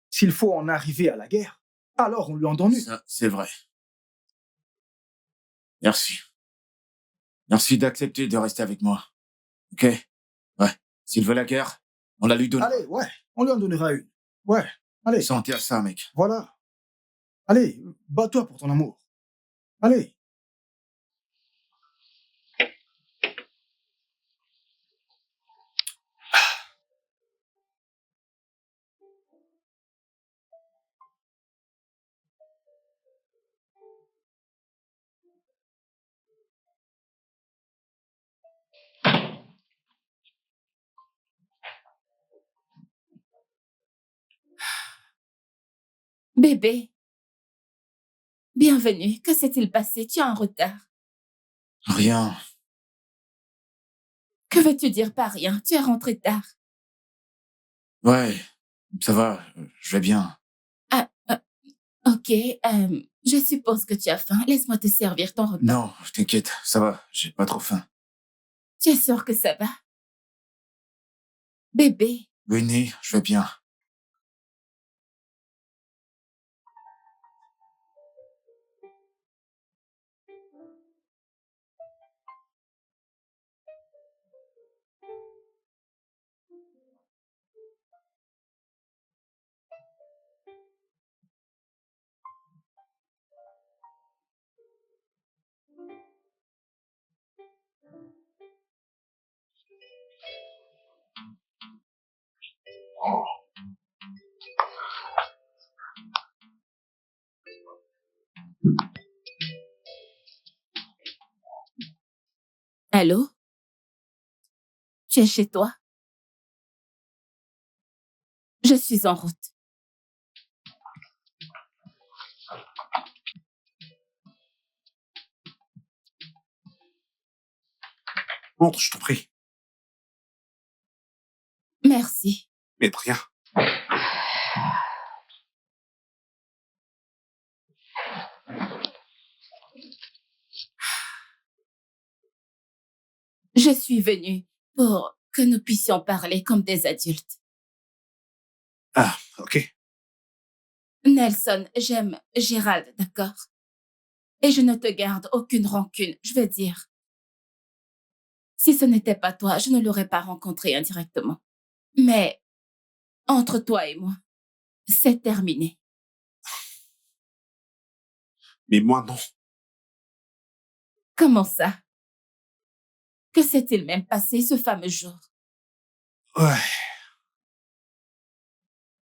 S7: S'il faut en arriver à la guerre, alors on lui en donne une.
S3: Ça, c'est vrai. Merci. Merci d'accepter de rester avec moi. Ok? S'il veut la guerre, on la lui donne.
S7: Allez, ouais, on lui en donnera une. Ouais, allez,
S3: Santé à ça, mec.
S7: voilà. Allez, bats-toi pour ton amour. Allez.
S1: Bébé, bienvenue. Que s'est-il passé? Tu es en retard.
S3: Rien.
S1: Que veux-tu dire par rien? Tu es rentré tard.
S3: Ouais, ça va, je vais bien.
S1: Ah, ok. Je suppose que tu as faim. Laisse-moi te servir ton repas.
S3: Non, t'inquiète, ça va, j'ai pas trop faim.
S1: Tu es sûr que ça va? Bébé,
S3: Venez, je vais bien.
S1: allô? Tu es chez toi? Je suis en route.
S2: Montre, je t'en prie.
S1: Merci.
S2: Mais de rien.
S1: Je suis venue pour que nous puissions parler comme des adultes.
S2: Ah, ok.
S1: Nelson, j'aime Gérald, d'accord? Et je ne te garde aucune rancune, je veux dire. Si ce n'était pas toi, je ne l'aurais pas rencontré indirectement. Mais entre toi et moi, c'est terminé.
S2: Mais moi, non.
S1: Comment ça? Que s'est-il même passé ce fameux jour?
S2: Ouais.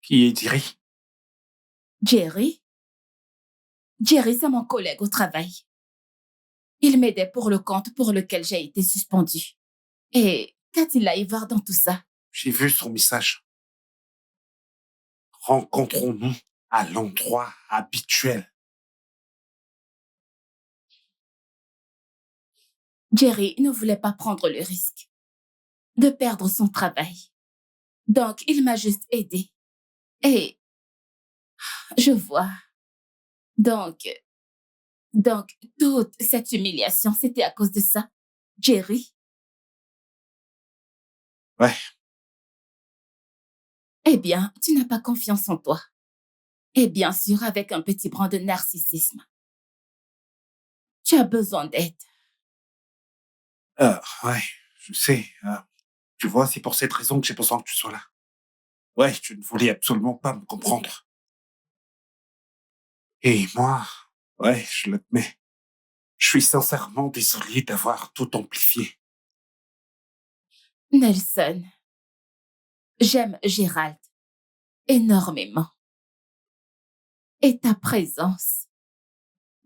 S2: Qui est Thierry?
S1: Jerry? Jerry, c'est mon collègue au travail. Il m'aidait pour le compte pour lequel j'ai été suspendue. Et qu'a-t-il à y voir dans tout ça?
S2: J'ai vu son message. Rencontrons-nous à l'endroit habituel.
S1: Jerry ne voulait pas prendre le risque de perdre son travail. Donc, il m'a juste aidé. Et je vois. Donc, toute cette humiliation, c'était à cause de ça. Jerry?
S2: Ouais.
S1: Eh bien, tu n'as pas confiance en toi. Et bien sûr, avec un petit brin de narcissisme. Tu as besoin d'aide.
S2: Ouais, je sais. Tu vois, c'est pour cette raison que j'ai besoin que tu sois là. Ouais, tu ne voulais absolument pas me comprendre. Et moi, ouais, je l'admets. Je suis sincèrement désolé d'avoir tout amplifié.
S1: Nelson, j'aime Gérald énormément. Et ta présence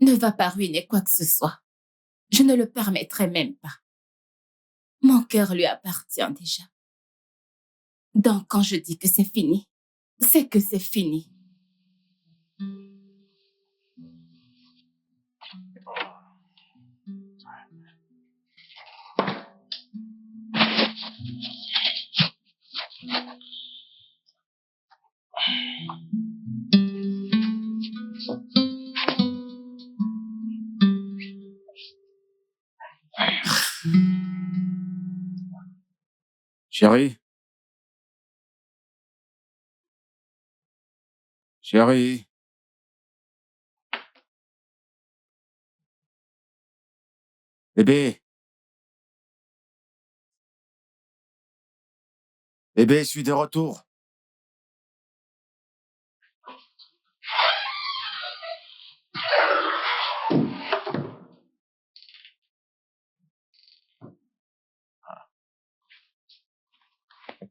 S1: ne va pas ruiner quoi que ce soit. Je ne le permettrai même pas. Mon cœur lui appartient déjà. Donc, quand je dis que c'est fini, c'est que c'est fini.
S3: Chérie? Chérie? Bébé? Bébé, je suis de retour.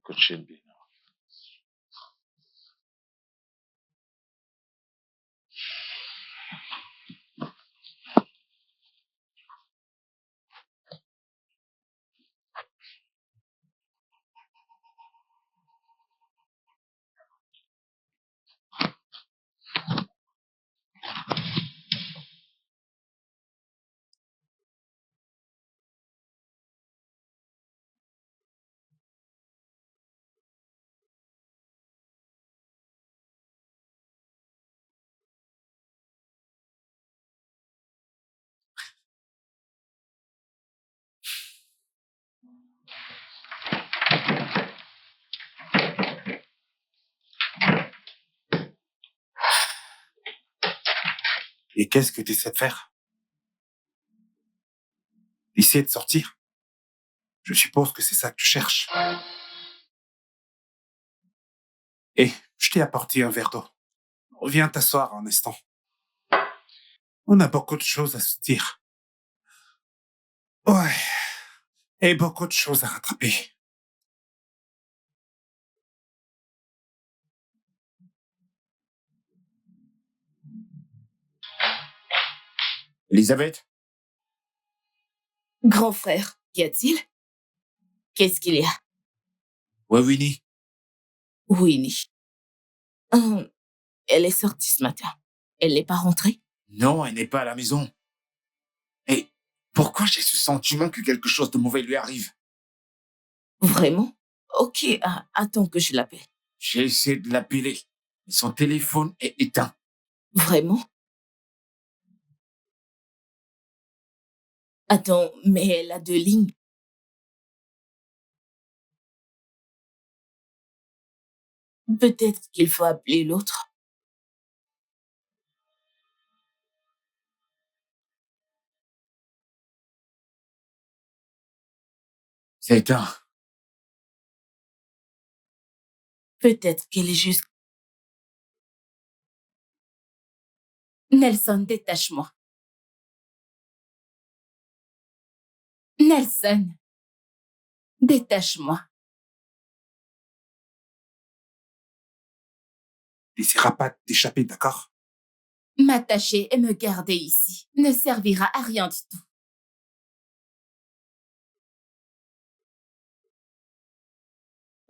S2: Coaching bien. Et qu'est-ce que tu essaies de faire? Essayer de sortir? Je suppose que c'est ça que tu cherches. Et je t'ai apporté un verre d'eau. Viens t'asseoir un instant. On a beaucoup de choses à se dire. Ouais. Et beaucoup de choses à rattraper.
S3: Elisabeth?
S6: Grand frère, qu'y a-t-il? Qu'est-ce qu'il y a?
S3: Ouais, Winnie.
S6: Winnie. Elle est sortie ce matin. Elle n'est pas rentrée?
S3: Non, elle n'est pas à la maison. Et pourquoi j'ai ce sentiment que quelque chose de mauvais lui arrive?
S6: Vraiment? Ok, attends que je l'appelle.
S3: J'ai essayé de l'appeler, mais son téléphone est éteint.
S6: Vraiment? Attends, mais elle a 2 lignes. Peut-être qu'il faut appeler l'autre.
S3: C'est éteint.
S6: Peut-être qu'elle est juste...
S1: Nelson, détache-moi. Nelson, détache-moi.
S2: T'essaieras pas de t'échapper, d'accord?
S1: M'attacher et me garder ici ne servira à rien du tout.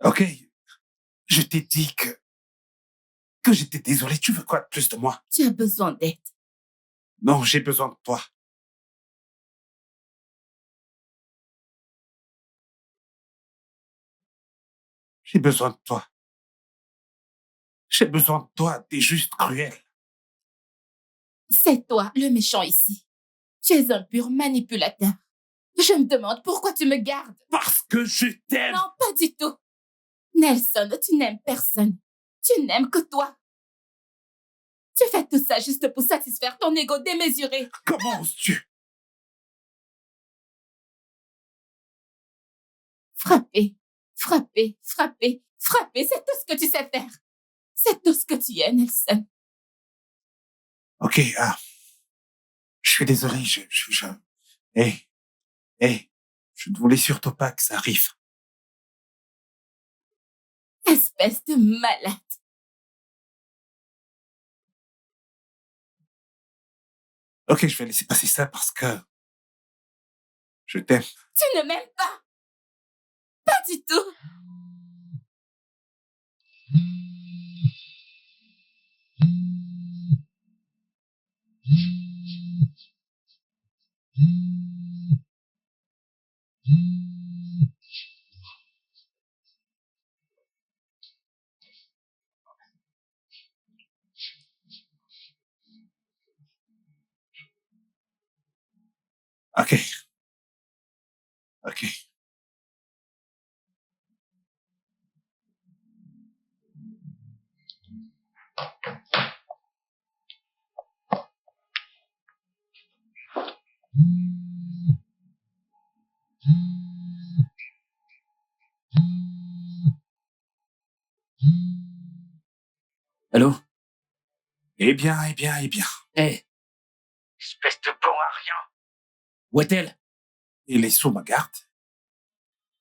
S2: Ok. Je t'ai dit que j'étais désolé. Tu veux quoi de plus de moi?
S1: Tu as besoin d'aide.
S2: Non, j'ai besoin de toi. J'ai besoin de toi. J'ai besoin de toi. T'es juste cruel.
S1: C'est toi le méchant ici. Tu es un pur manipulateur. Je me demande pourquoi tu me gardes.
S2: Parce que je t'aime.
S1: Non, pas du tout. Nelson, tu n'aimes personne. Tu n'aimes que toi. Tu fais tout ça juste pour satisfaire ton ego démesuré.
S2: Comment oses-tu?
S1: Frapper, frapper, frapper, frapper, c'est tout ce que tu sais faire. C'est tout ce que tu es, Nelson.
S2: Ok, je suis désolé, Hey, je ne voulais surtout pas que ça arrive.
S1: Espèce de malade.
S2: Ok, je vais laisser passer ça parce que je t'aime.
S1: Tu ne m'aimes pas. Pas du tout.
S2: Ok, ok. Eh bien, eh bien, eh bien.
S3: Hé,
S2: Espèce de bon à rien.
S3: où est-elle?
S2: Elle est sous ma garde.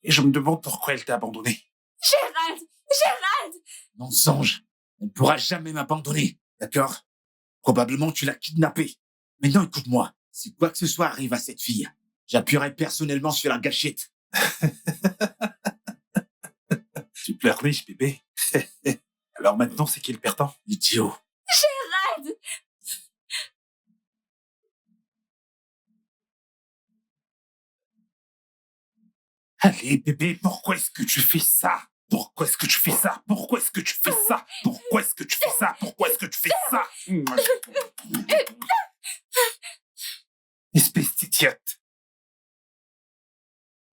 S2: Et je me demande pourquoi elle t'a abandonné.
S1: Gérald! Gérald!
S3: Mensonge. Elle ne pourra jamais m'abandonner, d'accord? Probablement tu l'as kidnappée. Maintenant, écoute-moi. Si quoi que ce soit arrive à cette fille, j'appuierai personnellement sur la gâchette.
S2: Tu pleurniches, bébé. Alors maintenant, c'est qui le perdant?
S3: Idiot.
S1: Gérald!
S2: Allez, bébé, pourquoi est-ce que tu fais ça? Pourquoi est-ce que tu fais ça? Pourquoi est-ce que tu fais ça? Pourquoi est-ce que tu fais ça? Pourquoi est-ce que tu fais ça? Espèce d'idiote.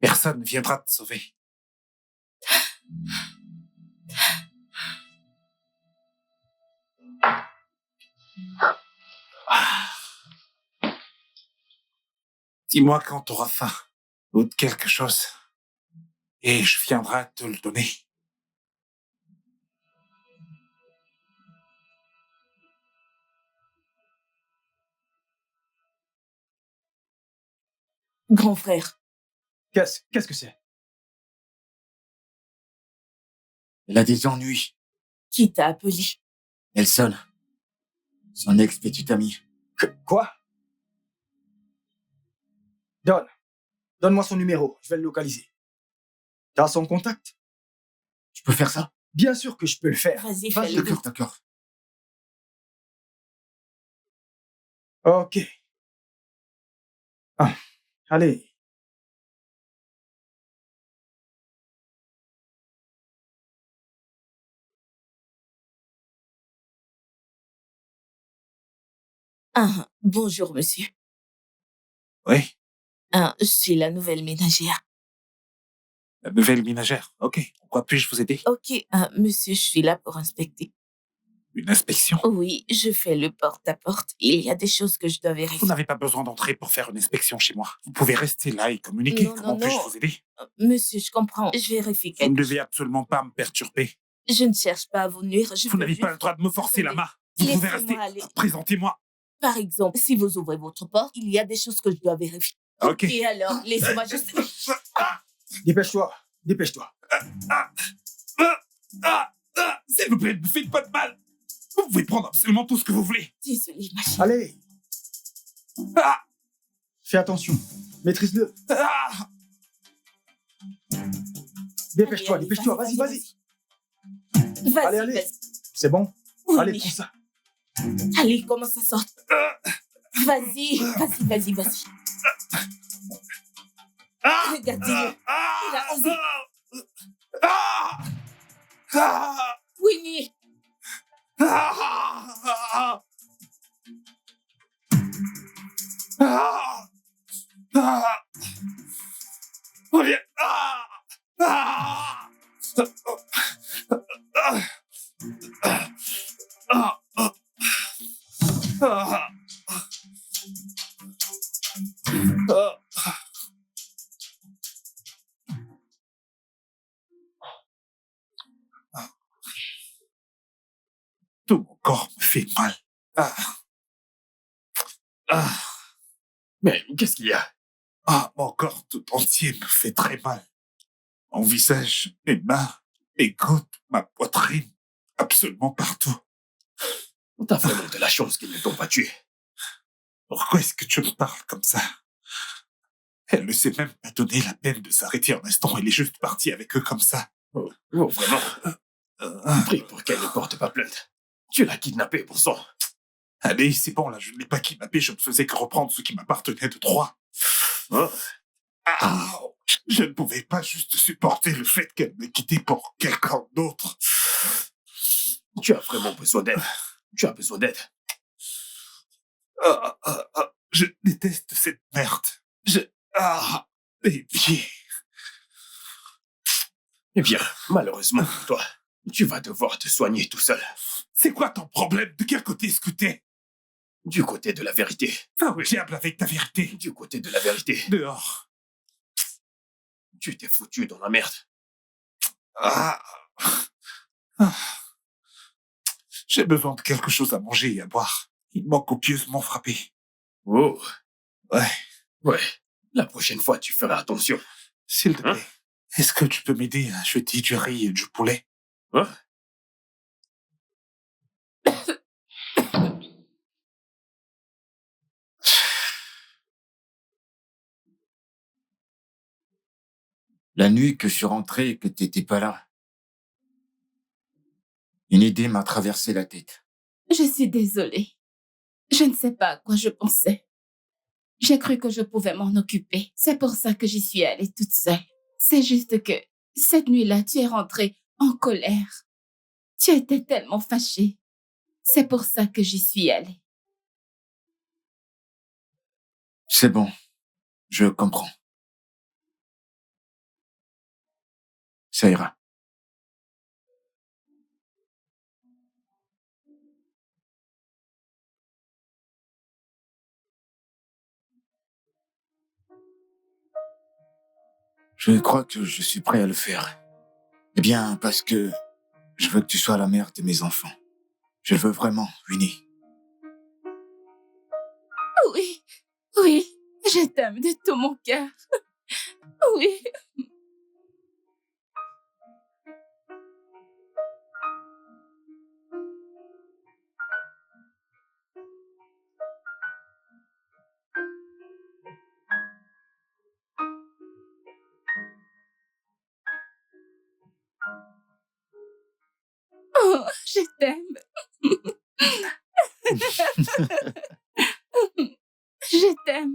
S2: Personne ne viendra te sauver. Dis-moi quand t'auras faim ou de quelque chose, et je viendrai te le donner.
S6: Grand frère,
S7: Qu'est-ce que c'est?
S3: Elle a des ennuis.
S6: qui t'a appelé?
S3: Elle sonne. Son ex-petite amie.
S7: Quoi? Donne-moi son numéro, je vais le localiser. T'as son contact?
S3: Tu peux faire ça?
S7: Bien sûr que je peux le faire.
S6: Vas-y,
S7: Vas-y,
S6: fais-le.
S3: D'accord, d'accord.
S7: Ok. Ah, allez.
S6: Ah, bonjour, monsieur.
S2: Oui,
S6: Ah, je suis la nouvelle ménagère.
S2: la nouvelle ménagère. Ok, en quoi puis-je vous aider?
S6: Ok, monsieur, je suis là pour inspecter.
S2: Une inspection?
S6: Oui, je fais le porte-à-porte. Il y a des choses que je dois
S2: Vous
S6: vérifier.
S2: n'avez pas besoin d'entrer pour faire une inspection chez moi. Vous pouvez rester là et communiquer.
S6: Non,
S2: Comment
S6: non,
S2: puis-je
S6: non.
S2: vous aider?
S6: Monsieur, je comprends. Je vérifie
S2: Vous
S6: quelque
S2: ne
S6: chose.
S2: devez absolument pas me perturber.
S6: Je ne cherche pas à vous nuire. Je
S2: Vous
S6: veux
S2: n'avez
S6: juste...
S2: pas le droit de me forcer la
S6: Attendez.
S2: main. Vous pouvez
S6: Laissez-moi
S2: rester.
S6: aller.
S2: Présentez-moi.
S6: Par exemple, si vous ouvrez votre porte, il y a des choses que je dois vérifier.
S2: Ok.
S6: Et alors, laissez-moi juste...
S7: Dépêche-toi. Dépêche-toi.
S2: S'il vous plaît, ne me faites pas de mal. Vous pouvez prendre absolument tout ce que vous voulez.
S6: Désolée, ma chérie.
S7: Allez,
S2: Ah,
S7: fais attention. Maîtrise-le.
S2: ah,
S7: Dépêche-toi,
S6: Allez,
S7: dépêche-toi. Vas-y, vas-y.
S6: Vas-y,
S7: Allez, allez.
S6: vas-y.
S7: C'est bon?
S6: Oui,
S7: Allez,
S6: oui.
S7: prends ça.
S6: Allez, commence à sortir. Vas-y, vas-y, vas-y, vas-y.
S2: ah,
S6: Regardez-le. Il a osé.
S2: ah, ah,
S6: Winnie,
S2: ah, ah, ah, ah. Reviens. Ah, ah, ah, ah, ah, ah. Tout mon corps me fait mal. Ah, ah,
S4: Mais qu'est-ce qu'il y a?
S2: ah, mon corps tout entier me fait très mal. Mon visage, mes mains, mes côtes, ma poitrine, absolument partout.
S4: T'as vraiment de la chance qu'ils ne t'ont pas tué.
S2: Pourquoi est-ce que tu me parles comme ça? Elle ne s'est même pas donné la peine de s'arrêter un instant. Elle est juste partie avec eux comme ça.
S4: Oh, vraiment? Prie pour qu'elle ne porte pas plainte. Tu l'as kidnappée pour ça.
S2: Allez, c'est bon, là, je ne l'ai pas kidnappé. Je ne faisais que reprendre ce qui m'appartenait de droit.
S4: Oh,
S2: Ah, je ne pouvais pas juste supporter le fait qu'elle m'ait quitté pour quelqu'un d'autre.
S4: tu as vraiment besoin d'aide. Tu as besoin d'aide.
S2: Je déteste cette merde. Mes pieds.
S4: Eh bien, malheureusement pour toi, tu vas devoir te soigner tout seul.
S2: C'est quoi ton problème? De quel côté est-ce que t'es?
S4: Du côté de la vérité.
S2: Va au diable avec ta vérité.
S4: Du côté de la vérité.
S2: Dehors.
S4: Tu t'es foutu dans la merde.
S2: Ah. Ah. J'ai besoin de quelque chose à manger et à boire. Il m'a copieusement frappé.
S4: Oh,
S2: Ouais,
S4: ouais. La prochaine fois, tu feras attention.
S2: s'il te
S4: Hein?
S2: plaît. Est-ce que tu peux m'aider à acheter du riz et du poulet?
S4: Hein?
S3: La nuit que je suis rentré et que t'étais pas là, une idée m'a traversé la tête.
S1: Je suis désolée. Je ne sais pas à quoi je pensais. J'ai cru que je pouvais m'en occuper. C'est pour ça que j'y suis allée toute seule. C'est juste que cette nuit-là, tu es rentrée en colère. Tu étais tellement fâchée. C'est pour ça que j'y suis allée.
S3: C'est bon, je comprends. Ça ira. Je crois que je suis prêt à le faire. Eh bien, parce que je veux que tu sois la mère de mes enfants. Je le veux vraiment, Winnie.
S1: Oui, oui, je t'aime de tout mon cœur. Oui. Oh, je t'aime. Je t'aime.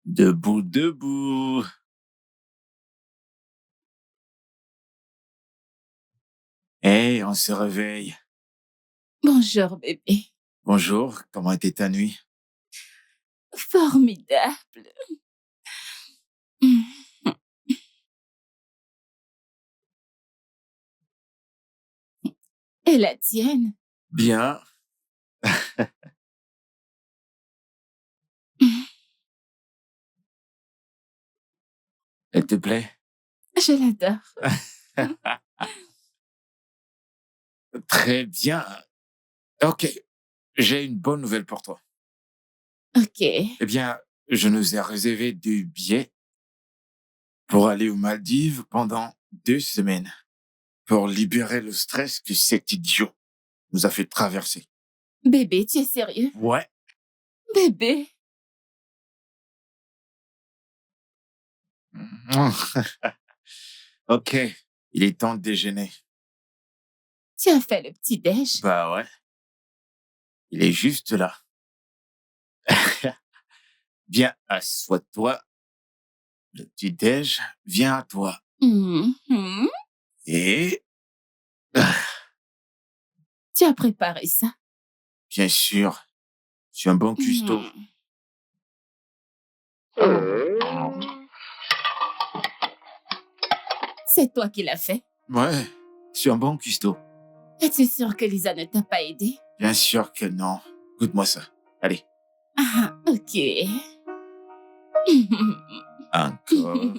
S3: Debout, debout. Hey, on se réveille.
S1: Bonjour, bébé.
S3: Bonjour, comment était ta nuit?
S1: Formidable. Et la tienne?
S3: Bien. Elle te plaît?
S1: Je l'adore.
S3: Très bien. Ok, j'ai une bonne nouvelle pour toi.
S1: Ok.
S3: Eh bien, je nous ai réservé des billets pour aller aux Maldives pendant 2 semaines pour libérer le stress que cet idiot nous a fait traverser.
S1: Bébé, tu es sérieux?
S3: Ouais.
S1: Bébé.
S3: Ok, il est temps de déjeuner.
S1: Tu as fait le petit-déj?
S3: Bah ouais. Il est juste là. Viens, assois-toi. Le petit-déj vient à toi.
S1: Mhm.
S3: Et,
S1: Tu as préparé ça?
S3: bien sûr, je suis un bon cuistot.
S1: C'est toi qui l'as fait?
S3: Ouais, je suis un bon cuistot.
S1: Es-tu sûr que Lisa ne t'a pas aidé?
S3: Bien sûr que non. Goûte-moi ça. Allez,
S1: Ah, ok.
S3: encore.